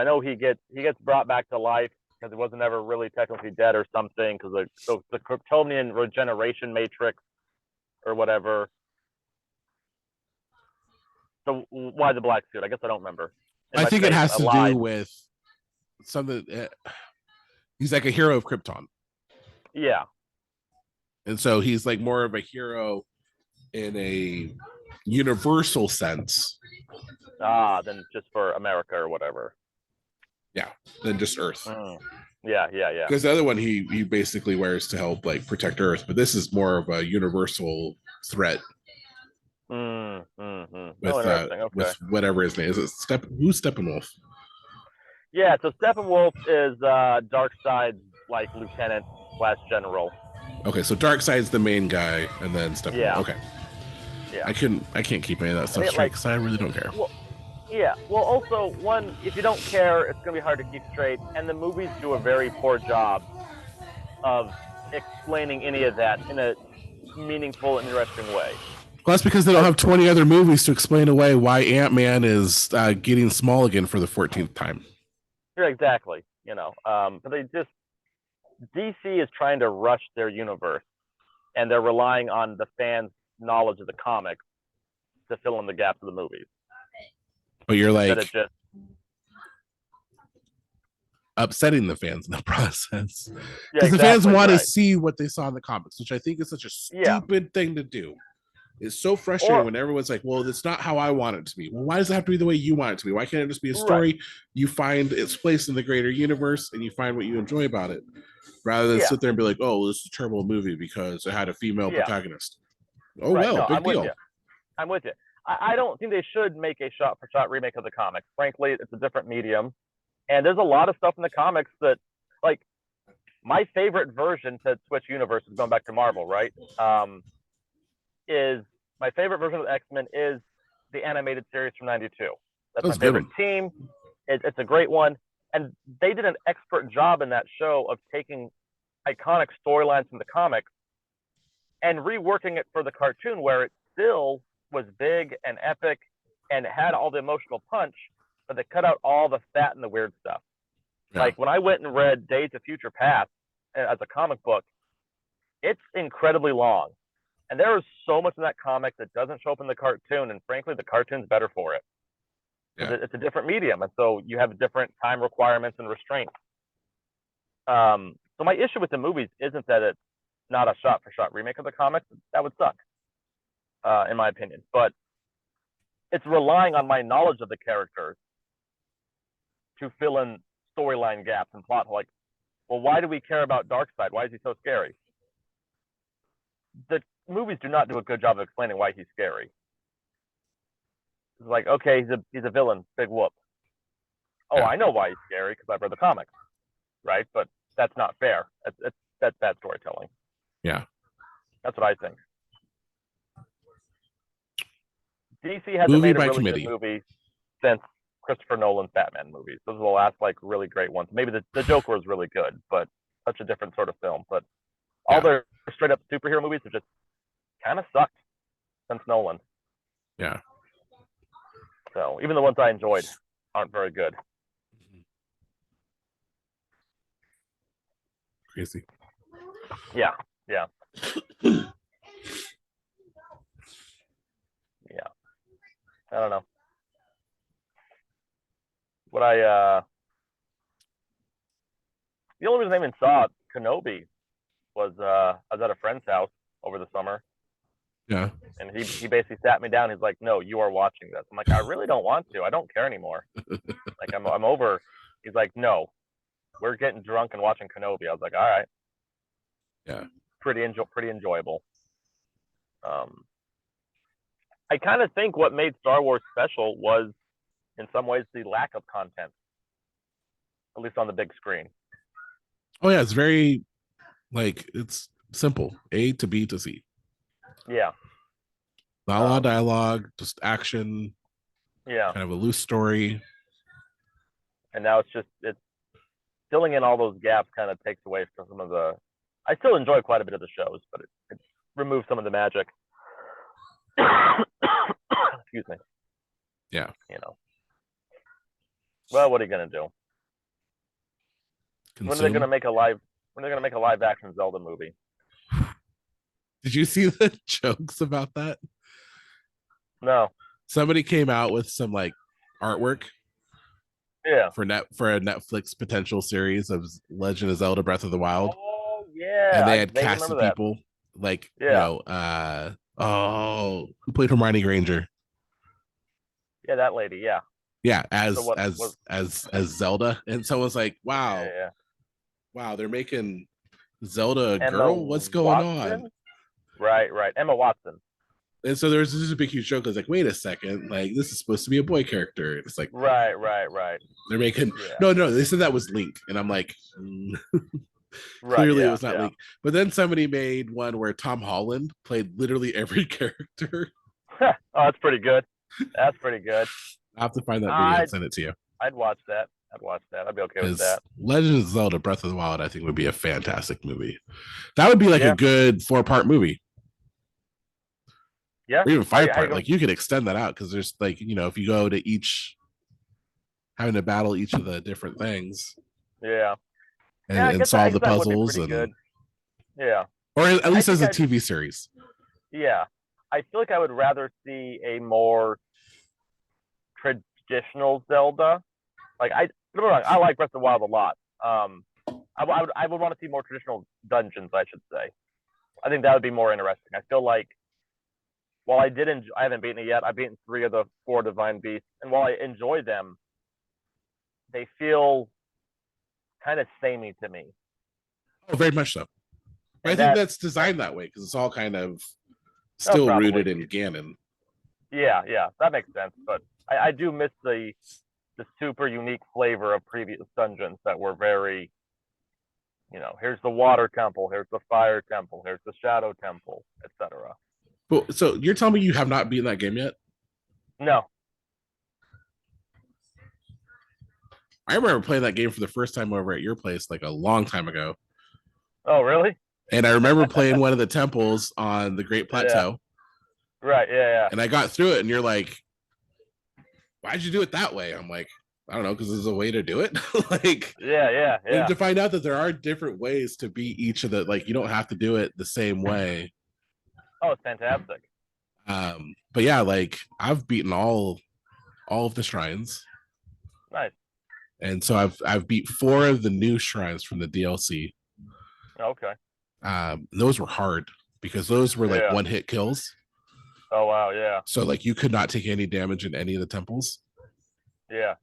know he gets brought back to life because he wasn't ever really technically dead or something, because the Kryptonian regeneration matrix or whatever. So why the black suit? I guess I don't remember. I think it has to do with something. He's like a hero of Krypton. Yeah. And so he's like more of a hero in a universal sense. Than just for America or whatever. Yeah, than just Earth. Yeah. Because the other one he basically wears to help like protect Earth, but this is more of a universal threat. With whatever his name is. Who's Steppenwolf? Yeah, so Steppenwolf is Darkseid's like lieutenant / general. Okay, so Darkseid's the main guy, and then Steppenwolf. Yeah. Okay. Yeah. I can't keep any of that stuff straight because I really don't care. Well, also, one, if you don't care, it's going to be hard to keep straight, and the movies do a very poor job of explaining any of that in a meaningful and interesting way. Well, that's because they don't have 20 other movies to explain away why Ant-Man is getting small again for the 14th time. Yeah, exactly. But DC is trying to rush their universe, and they're relying on the fans' knowledge of the comics to fill in the gaps of the movies. But you're like upsetting the fans in the process. Because the fans want to see what they saw in the comics, which I think is such a stupid thing to do. It's so frustrating when everyone's like, well, that's not how I want it to be. Well, why does it have to be the way you want it to be? Why can't it just be a story you find its place in the greater universe and you find what you enjoy about it? Rather than sit there and be like, oh, this is a terrible movie because it had a female protagonist. Oh, big deal. I'm with you. I don't think they should make a shot-for-shot remake of the comics. Frankly, it's a different medium, and there's a lot of stuff in the comics that, like, my favorite version to switch universes, going back to Marvel, right? Is my favorite version of the X-Men is the animated series from '92. That's my favorite team. It's a great one, and they did an expert job in that show of taking iconic storylines from the comics and reworking it for the cartoon, where it still was big and epic and had all the emotional punch, but they cut out all the fat and the weird stuff. Yeah. Like when I went and read Days of Future Past as a comic book, it's incredibly long. And there is so much in that comic that doesn't show up in the cartoon, and frankly, the cartoon's better for it. Yeah. It's a different medium, and so you have different time requirements and restraints. So my issue with the movies isn't that it's not a shot-for-shot remake of the comics. That would suck, in my opinion. But it's relying on my knowledge of the characters to fill in storyline gaps and plot. Like, well, why do we care about Darkseid? Why is he so scary? The movies do not do a good job of explaining why he's scary. It's like, okay, he's a villain, big whoop. Oh, yeah. I know why he's scary because I've read the comics, right? But that's not fair. That's bad storytelling. Yeah, that's what I think. DC hasn't made a really good movie since Christopher Nolan's Batman movies. Those are the last like really great ones. Maybe the Joker was really good, but such a different sort of film. But all their straight up superhero movies have just kind of sucked since Nolan. Yeah. So even the ones I enjoyed aren't very good. Crazy. Yeah. Yeah. Yeah. I don't know. The only reason I even saw Kenobi was I was at a friend's house over the summer. Yeah. And he basically sat me down. He's like, "No, you are watching this." I'm like, "I really don't want to. I don't care anymore. Like I'm over." He's like, "No, we're getting drunk and watching Kenobi." I was like, "All right." Yeah. Pretty enjoyable. I kind of think what made Star Wars special was, in some ways, the lack of content, at least on the big screen. Oh yeah, it's very it's simple: A to B to C. Yeah. Not a lot of dialogue, just action. Yeah. Kind of a loose story. And now it's filling in all those gaps kind of takes away from some of the. I still enjoy quite a bit of the shows, but it removes some of the magic. Excuse me. Yeah. Well, what are you gonna do? Consume? When are they gonna make a live action Zelda movie? Did you see the jokes about that? No. Somebody came out with some artwork. Yeah. For a Netflix potential series of Legend of Zelda Breath of the Wild. Oh yeah. And they had casted people who played Hermione Granger? Yeah, that lady, yeah. Yeah, as Zelda. And someone's like, wow. Yeah. Wow, they're making Zelda a girl? What's going on? Right. Emma Watson. And so there's just a big huge joke. I was like, wait a second, this is supposed to be a boy character. And it's like, right. They're making no, they said that was Link, and I'm like, clearly it was not Link. But then somebody made one where Tom Holland played literally every character. Oh, that's pretty good. I'll have to find that video and send it to you. I'd watch that. I'd be okay with that. Legend of Zelda Breath of the Wild, I think, would be a fantastic movie. That would be a good 4-part movie. Yeah. Or even 5-part. You could extend that out because there's if you go to each having to battle each of the different things. Yeah. And solve the puzzles good. Yeah. Or at least as a TV series. Yeah. I feel like I would rather see a more traditional Zelda. I like Breath of the Wild a lot. I would want to see more traditional dungeons, I should say. I think that would be more interesting. I feel like while I haven't beaten it yet. I've beaten 3 of the 4 Divine Beasts, and while I enjoy them, they feel kind of samey to me. Oh, very much so. I think that's designed that way because it's all kind of still rooted in Ganon. Yeah, that makes sense. But I do miss the super unique flavor of previous dungeons that were very, here's the water temple, here's the fire temple, here's the shadow temple, etc. But so you're telling me you have not beaten that game yet? No. I remember playing that game for the first time over at your place like a long time ago. Oh, really? And I remember playing one of the temples on the Great Yeah. Plateau. Right. Yeah. And I got through it, and you're like, why'd you do it that way? I'm like, I don't know, because there's a way to do it. Like, Yeah. to find out that there are different ways to beat each of the, like, you don't have to do it the same way. Oh, it's fantastic. But yeah, like I've beaten all of the shrines. Nice. And so I've beat 4 of the new shrines from the DLC. Okay. Those were hard because those were like one hit kills. Oh wow, yeah. So like you could not take any damage in any of the temples. Yeah.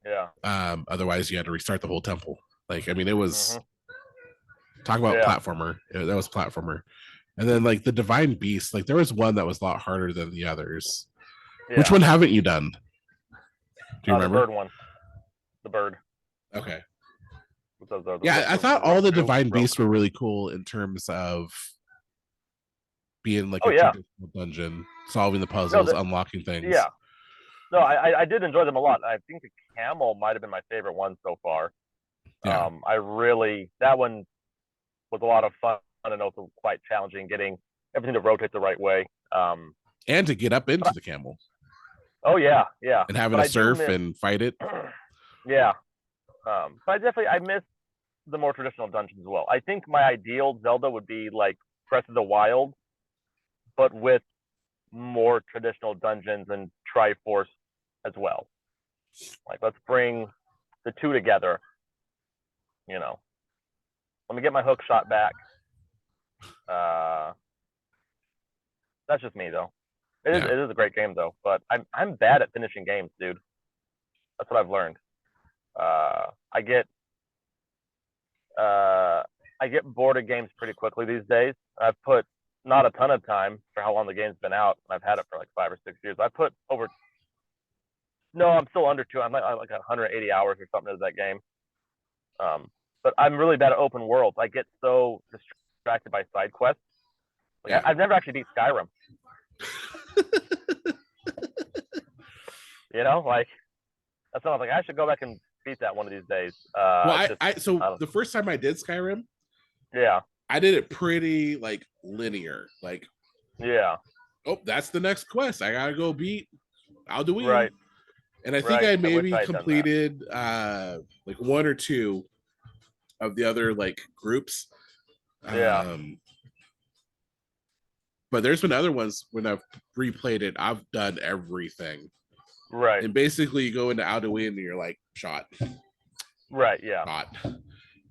Otherwise you had to restart the whole temple. Like, I mean, it was talk about platformer. That was platformer. And then like the Divine Beast, like there was one that was a lot harder than the others. Yeah. Which one haven't you done? Do you remember? The bird one. The bird. Okay. Yeah, I thought all the Divine Beasts were really cool in terms of being like a traditional dungeon, solving the puzzles, unlocking things. Yeah. No, I did enjoy them a lot. I think the camel might have been my favorite one so far. Yeah. That one was a lot of fun and also quite challenging, getting everything to rotate the right way. And to get up into the camel. Oh yeah. And having to surf and fight it. Yeah. But I miss the more traditional dungeons as well. I think my ideal Zelda would be like Breath of the Wild, but with more traditional dungeons and Triforce as well. Like, let's bring the two together. Let me get my hook shot back. That's just me though. It is a great game though, but I'm bad at finishing games, dude. That's what I've learned. I get bored of games pretty quickly these days. I've put not a ton of time for how long the game's been out. I've had it for like 5 or 6 years. I put over. No, I'm still under 2. I'm like 180 hours or something into that game. But I'm really bad at open worlds. I get so distracted by side quests. Like, I've never actually beat Skyrim. Like that's not like I should go back and beat that one of these days. The first time I did Skyrim, I did it pretty like linear. Like, oh, that's the next quest. I gotta go beat Alduin. Right. And I think I maybe completed like 1 or 2 of the other like groups. But there's been other ones when I've replayed it, I've done everything. Right. And basically you go into Alduin and you're like, shot. Right, yeah.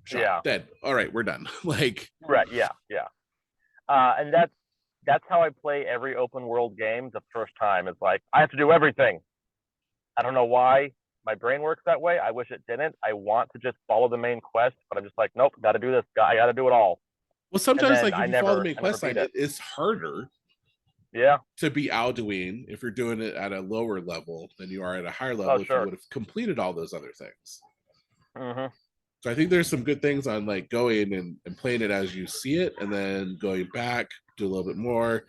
Shot. Dead. All right, we're done. Like, right, yeah. And that's how I play every open world game the first time. It's like I have to do everything. I don't know why my brain works that way. I wish it didn't. I want to just follow the main quest, but I'm just like, nope, got to do this. I got to do it all. Well, sometimes like if you follow the main quest line, it's harder. Yeah. To be Alduin if you're doing it at a lower level than you are at a higher level if you would have completed all those other things. Mm-hmm. So I think there's some good things on like going and playing it as you see it, and then going back, do a little bit more,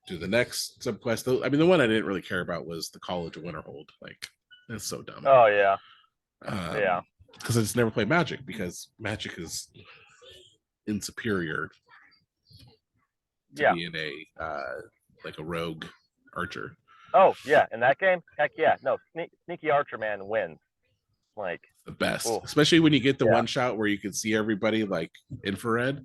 do the next subquest. I mean, the one I didn't really care about was the College of Winterhold. Like, that's so dumb. Oh yeah. Because I just never played Magic because Magic is insuperior to being a rogue archer. Oh yeah, in that game, heck yeah. No, sneaky archer man wins. Like the best, especially when you get the one shot where you can see everybody like infrared.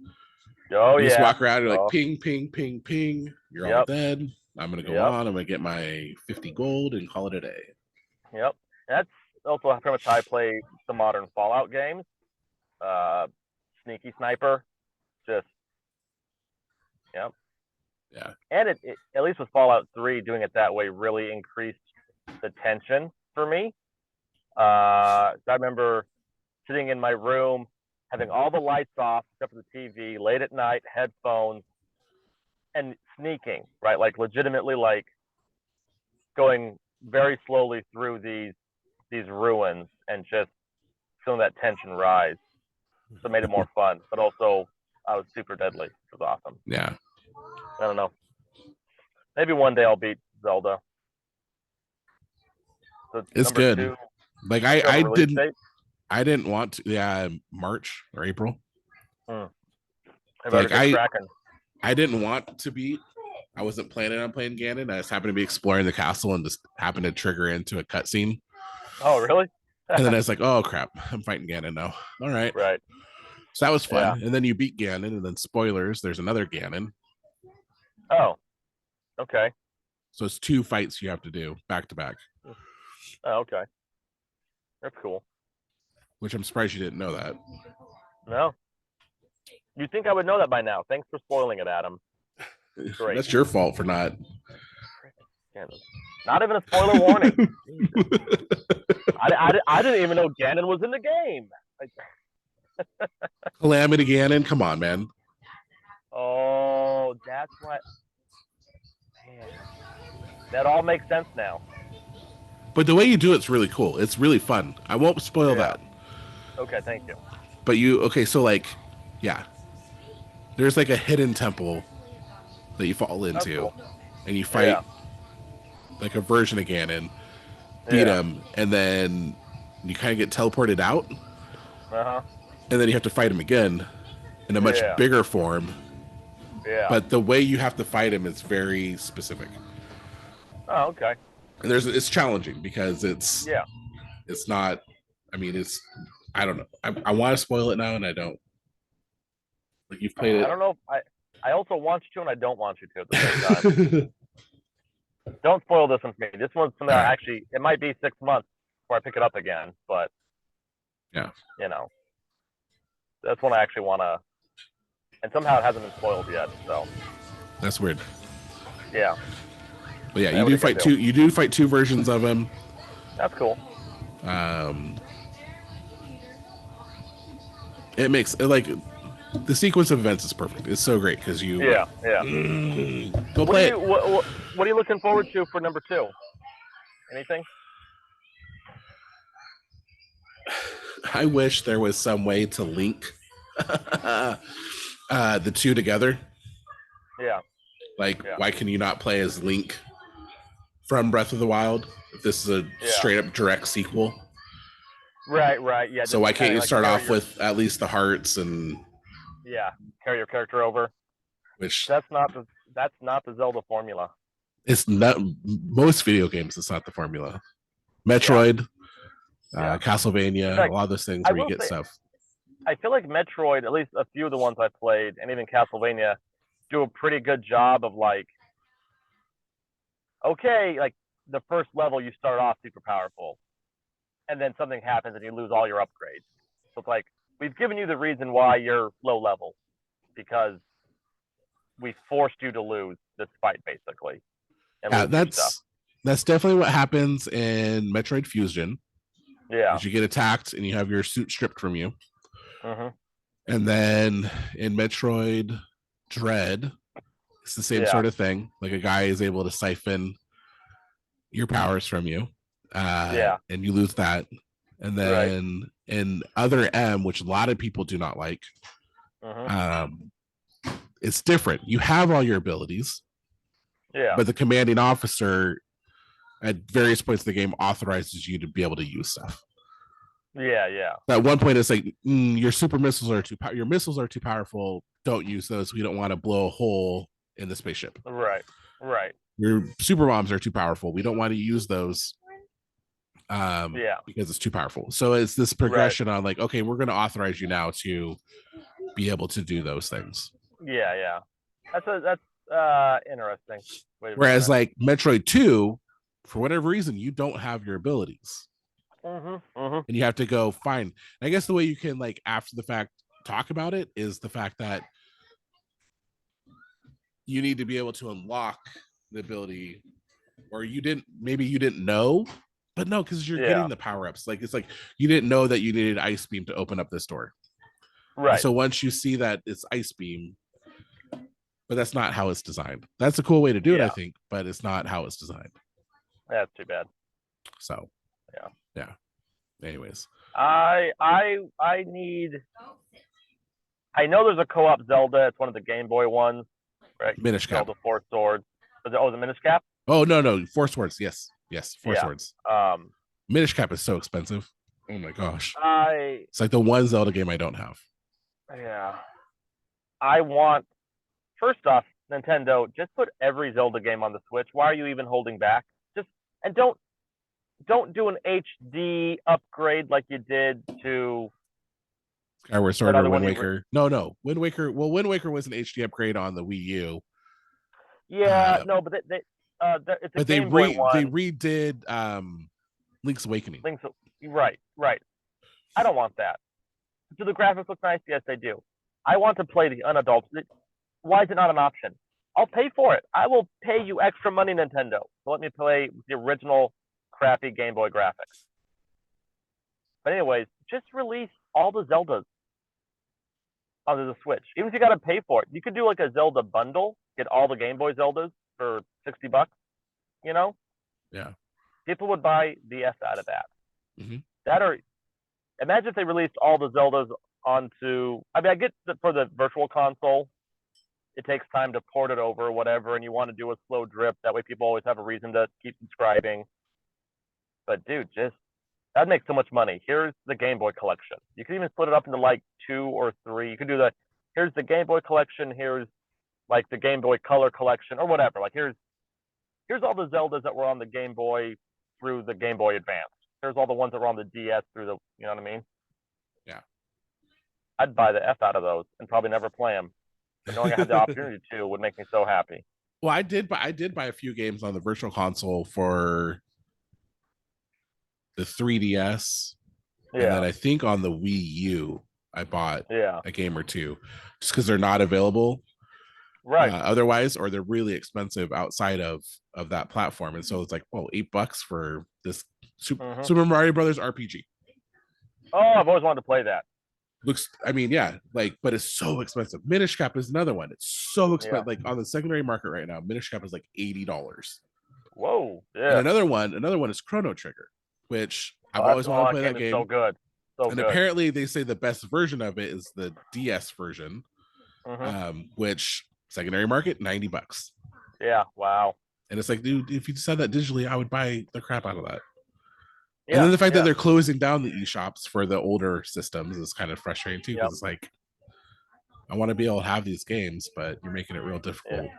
Oh you just walk around and you're like ping, ping, ping, ping. You're all dead. I'm gonna go on. I'm gonna get my 50 gold and call it a day. Yep, that's also pretty much how I play the modern Fallout games. Sneaky sniper, just yeah. And it at least with Fallout 3, doing it that way really increased the tension for me. I remember sitting in my room, having all the lights off except for the TV, late at night, headphones, and sneaking, right? Like legitimately, like going very slowly through these ruins and just feeling that tension rise. So it made it more fun, but also I was super deadly. It was awesome. Yeah. I don't know. Maybe one day I'll beat Zelda. So It's number good. two. Like I didn't want to. Yeah, March or April. Like I didn't want to beat. I wasn't planning on playing Ganon. I just happened to be exploring the castle and just happened to trigger into a cutscene. Oh, really? And then I was like, oh crap, I'm fighting Ganon now. All right. Right. So that was fun. Yeah. And then you beat Ganon, and then spoilers, there's another Ganon. Oh. Okay. So it's 2 fights you have to do back to back. Oh, okay. That's cool. Which I'm surprised you didn't know that. No. You'd think I would know that by now. Thanks for spoiling it, Adam. Great. That's your fault for not. Not even a spoiler warning. I didn't even know Ganon was in the game. Calamity Ganon, come on, man. Oh, that's what. Man. That all makes sense now. But the way you do it's really cool. It's really fun. I won't spoil that. Okay, thank you. But so like, yeah. There's like a hidden temple that you fall into, and you fight like a version of Ganon, beat him, and then you kind of get teleported out, and then you have to fight him again in a much bigger form. Yeah. But the way you have to fight him is very specific. Oh, okay. And it's challenging because it's not. I mean, I don't know. I want to spoil it now, and I don't. Like you've played it. I don't know. I also want you to, and I don't want you to at the same time. Don't spoil this one for me. This one's something actually. It might be 6 months before I pick it up again, but that's one I actually want to. And somehow it hasn't been spoiled yet, so. That's weird. Yeah. But yeah, you do fight two. You do fight 2 versions of him. That's cool. It makes like the sequence of events is perfect. It's so great because you. Go play it. What are you looking forward to for number 2? Anything? I wish there was some way to link the 2 together. Yeah. Like, why can you not play as Link from Breath of the Wild if this is a straight up direct sequel? Right, yeah. So why can't you start off with at least the hearts and carry your character over? Which that's not the Zelda formula. It's not most video games. It's not the formula. Metroid, Castlevania, a lot of those things where you get stuff. I feel like Metroid, at least a few of the ones I played, and even Castlevania, do a pretty good job of like, okay, like the first level you start off super powerful, and then something happens and you lose all your upgrades. So it's like, we've given you the reason why you're low level, because we forced you to lose this fight, basically. Yeah, that's definitely what happens in Metroid Fusion. Yeah. You get attacked and you have your suit stripped from you. Mm-hmm. And then in Metroid Dread, it's the same sort of thing. Like a guy is able to siphon your powers from you. And you lose that. And then in Other M, which a lot of people do not like, it's different. You have all your abilities. Yeah. But the commanding officer at various points in the game authorizes you to be able to use stuff. Yeah. At one point, it's like your super missiles are your missiles are too powerful. Don't use those. We don't want to blow a hole in the spaceship. Right. Your super bombs are too powerful. We don't want to use those. Because it's too powerful. So it's this progression on like, okay, we're going to authorize you now to be able to do those things. Yeah. That's interesting. Whereas like Metroid 2, for whatever reason, you don't have your abilities. And you have to go find. And I guess the way you can like after the fact talk about it is the fact that you need to be able to unlock the ability, or maybe you didn't know, but no, because you're getting the power-ups. Like it's like you didn't know that you needed Ice Beam to open up this door. Right. And so once you see that it's Ice Beam, but that's not how it's designed. That's a cool way to do it, I think, but it's not how it's designed. That's too bad. So yeah. Anyways, I need. I know there's a co-op Zelda. It's one of the Game Boy ones, right? Minish Cap. Zelda Four Swords. Oh, the Minish Cap? Oh no, Four Swords. Yes, Four Yeah. Swords. Minish Cap is so expensive. Oh my gosh. It's like the one Zelda game I don't have. Yeah. I want. First off, Nintendo, just put every Zelda game on the Switch. Why are you even holding back? And don't do an HD upgrade like you did to Skyward Sword or Wind Waker. No. Wind Waker. Well, Wind Waker was an HD upgrade on the Wii U. Yeah, no, but it's a Game Boy one. They redid Link's Awakening. Right. I don't want that. Do the graphics look nice? Yes, they do. I want to play the unadulterated. Why is it not an option? I'll pay for it. I will pay you extra money, Nintendo. So let me play the original crappy Game Boy graphics. But anyways, just release all the Zeldas onto the Switch. Even if you got to pay for it, you could do like a Zelda bundle, get all the Game Boy Zeldas for $60. You know? Yeah. People would buy the F out of that. Mm-hmm. Imagine if they released all the Zeldas onto. I mean, I get that for the Virtual Console, it takes time to port it over or whatever, and you want to do a slow drip. That way, people always have a reason to keep subscribing. But dude, that'd make so much money. Here's the Game Boy collection. You can even split it up into like 2 or 3. You can do that. Here's the Game Boy collection. Here's like the Game Boy Color collection or whatever. Like here's all the Zeldas that were on the Game Boy through the Game Boy Advance. Here's all the ones that were on the DS through the. You know what I mean? Yeah. I'd buy the F out of those and probably never play them. But knowing I had the opportunity to would make me so happy. Well, I did buy a few games on the Virtual Console for the 3DS, and then I think on the Wii U I bought a game or two, just because they're not available, right? Otherwise, or they're really expensive outside of that platform, and so it's like, well, $8 for this Super Mario Brothers RPG. Oh, I've always wanted to play that. Looks, I mean, yeah, like, but it's so expensive. Minish Cap is another one. It's so expensive. Like on the secondary market right now, Minish Cap is like $80. Whoa, yeah. And another one is Chrono Trigger, which I've always wanted to play that game. So good. And apparently they say the best version of it is the DS version, which secondary market $90. Yeah, wow. And it's like, dude, if you just had that digitally, I would buy the crap out of that. Yeah, and then the fact that they're closing down the eShops for the older systems is kind of frustrating too, because it's like, I want to be able to have these games, but you're making it real difficult.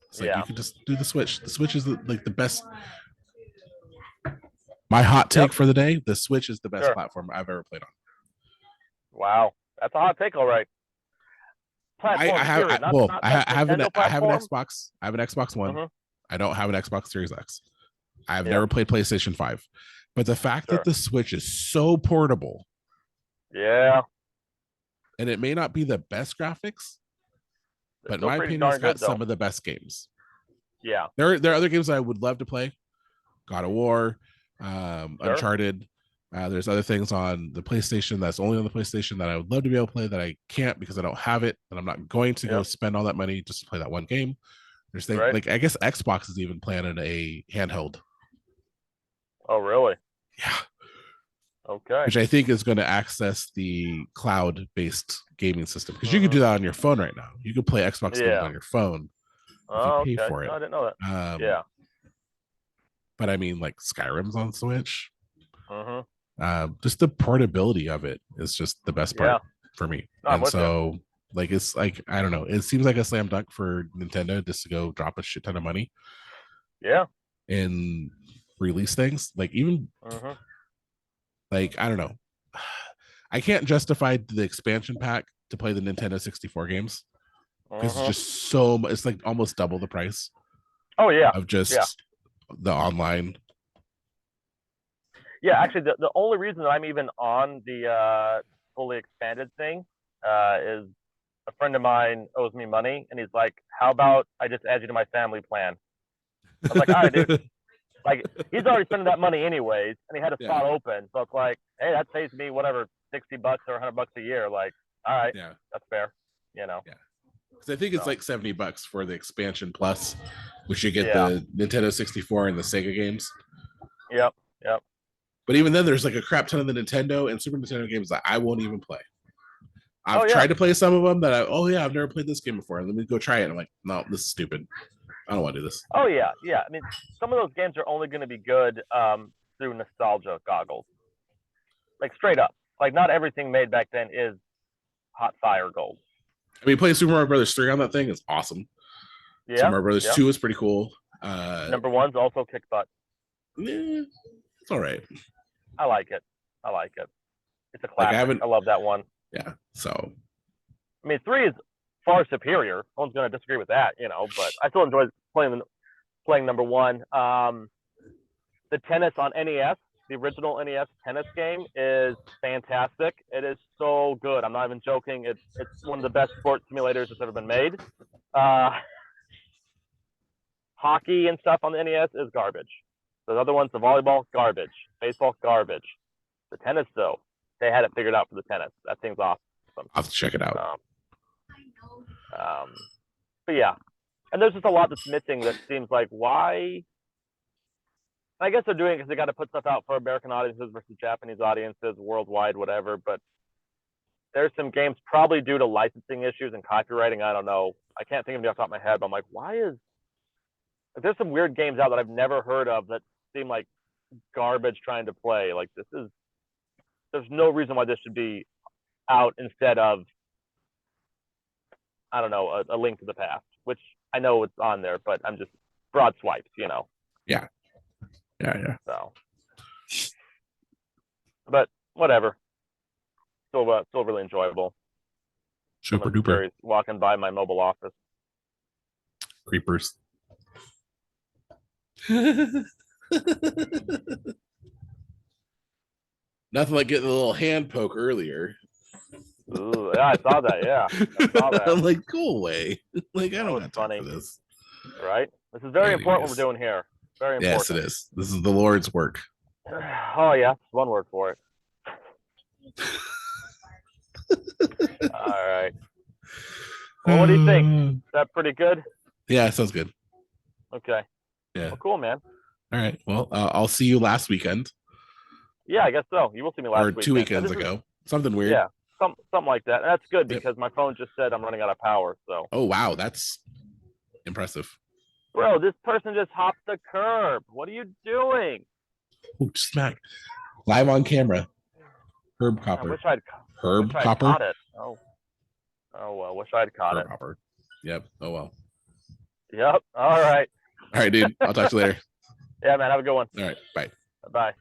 It's like you could just do the Switch. The Switch is like the best. My hot take for the day: the Switch is the best platform I've ever played on. Wow, that's a hot take, all right. I have an Xbox. I have an Xbox One. I don't have an Xbox Series X. I have never played PlayStation 5. But the fact that the Switch is so portable, and it may not be the best graphics, but in my opinion, it's got some of the best games. Yeah, there are other games that I would love to play, God of War, Uncharted. There's other things on the PlayStation that's only on the PlayStation that I would love to be able to play that I can't because I don't have it, and I'm not going to go spend all that money just to play that one game. There's things like, I guess Xbox is even planning a handheld. Oh, really? Yeah. Okay. Which I think is going to access the cloud-based gaming system, because you can do that on your phone right now. You can play Xbox games on your phone if you pay for it. No, I didn't know that. But I mean, like Skyrim's on Switch. Just the portability of it is just the best part for me. And so, like, it's like, I don't know. It seems like a slam dunk for Nintendo just to go drop a shit ton of money. Yeah. And release things like even like, I don't know. I can't justify the expansion pack to play the Nintendo 64 games because it's just so much. It's like almost double the price. Oh yeah, of just the online. Yeah, actually, the only reason that I'm even on the fully expanded thing is a friend of mine owes me money, and he's like, "How about I just add you to my family plan?" I was like, "All right, dude." Like, he's already spending that money anyways, and he had a spot open, so it's like, "Hey, that saves me whatever $60 or $100 a year." Like, all right, that's fair, you know. Yeah, because I think it's like $70 for the expansion plus, which you get the Nintendo 64 and the Sega games. Yep. Yep. But even then, there's like a crap ton of the Nintendo and Super Nintendo games that I won't even play. I've tried to play some of them that I've never played this game before. Let me go try it. I'm like, no, this is stupid. I don't want to do this. Oh yeah, yeah. I mean, some of those games are only going to be good through nostalgia goggles. Like straight up. Like not everything made back then is hot fire gold. I mean, playing Super Mario Brothers 3 on that thing is awesome. Yeah. Super Mario Brothers 2 is pretty cool. Number one's also kick butt. It's all right. I like it. It's a classic. Like I love that one. Yeah. So. I mean, 3 is far superior. No one's going to disagree with that, you know. But I still enjoy playing number 1. The tennis on NES, the original NES tennis game, is fantastic. It is so good. I'm not even joking. It's one of the best sports simulators that's ever been made. Hockey and stuff on the NES is garbage. The other ones, the volleyball, garbage. Baseball, garbage. The tennis, though, they had it figured out for the tennis. That thing's awesome. I'll have to check it out. But yeah, and there's just a lot that's missing that seems like why. I guess they're doing it because they got to put stuff out for American audiences versus Japanese audiences, worldwide, whatever. But there's some games probably due to licensing issues and copywriting. I don't know. I can't think of it off the top of my head, but I'm like, why is there's some weird games out that I've never heard of that seem like garbage trying to play. Like there's no reason why this should be out instead of, I don't know, a Link to the Past, which I know it's on there, but I'm just broad swipes, you know. Yeah. So, but whatever. Still really enjoyable. Super duper. Walking by my mobile office. Creepers. Nothing like getting a little hand poke earlier. Ooh, yeah, I saw that. Yeah, I saw that. I'm like, go away. Like, I don't have time for this. Right? This is very important what we're doing here. Very important. Yes, it is. This is the Lord's work. Oh yeah, one word for it. All right. Well, what do you think? Is that pretty good? Yeah, it sounds good. Okay. Yeah. Well, cool, man. All right. Well, I'll see you last weekend. Yeah, I guess so. You will see me last weekend. Or 2 weekends ago. Something weird. Yeah, something like that. And that's good because my phone just said I'm running out of power. So. Oh wow, that's impressive. Bro, this person just hopped the curb. What are you doing? Oh, smack! Live on camera. Herb Copper. I wish I'd caught it. Oh well. Wish I'd caught Herb Copper. Yep. Oh well. Yep. All right. All right, dude. I'll talk to you later. Yeah, man. Have a good one. All right. Bye. Bye.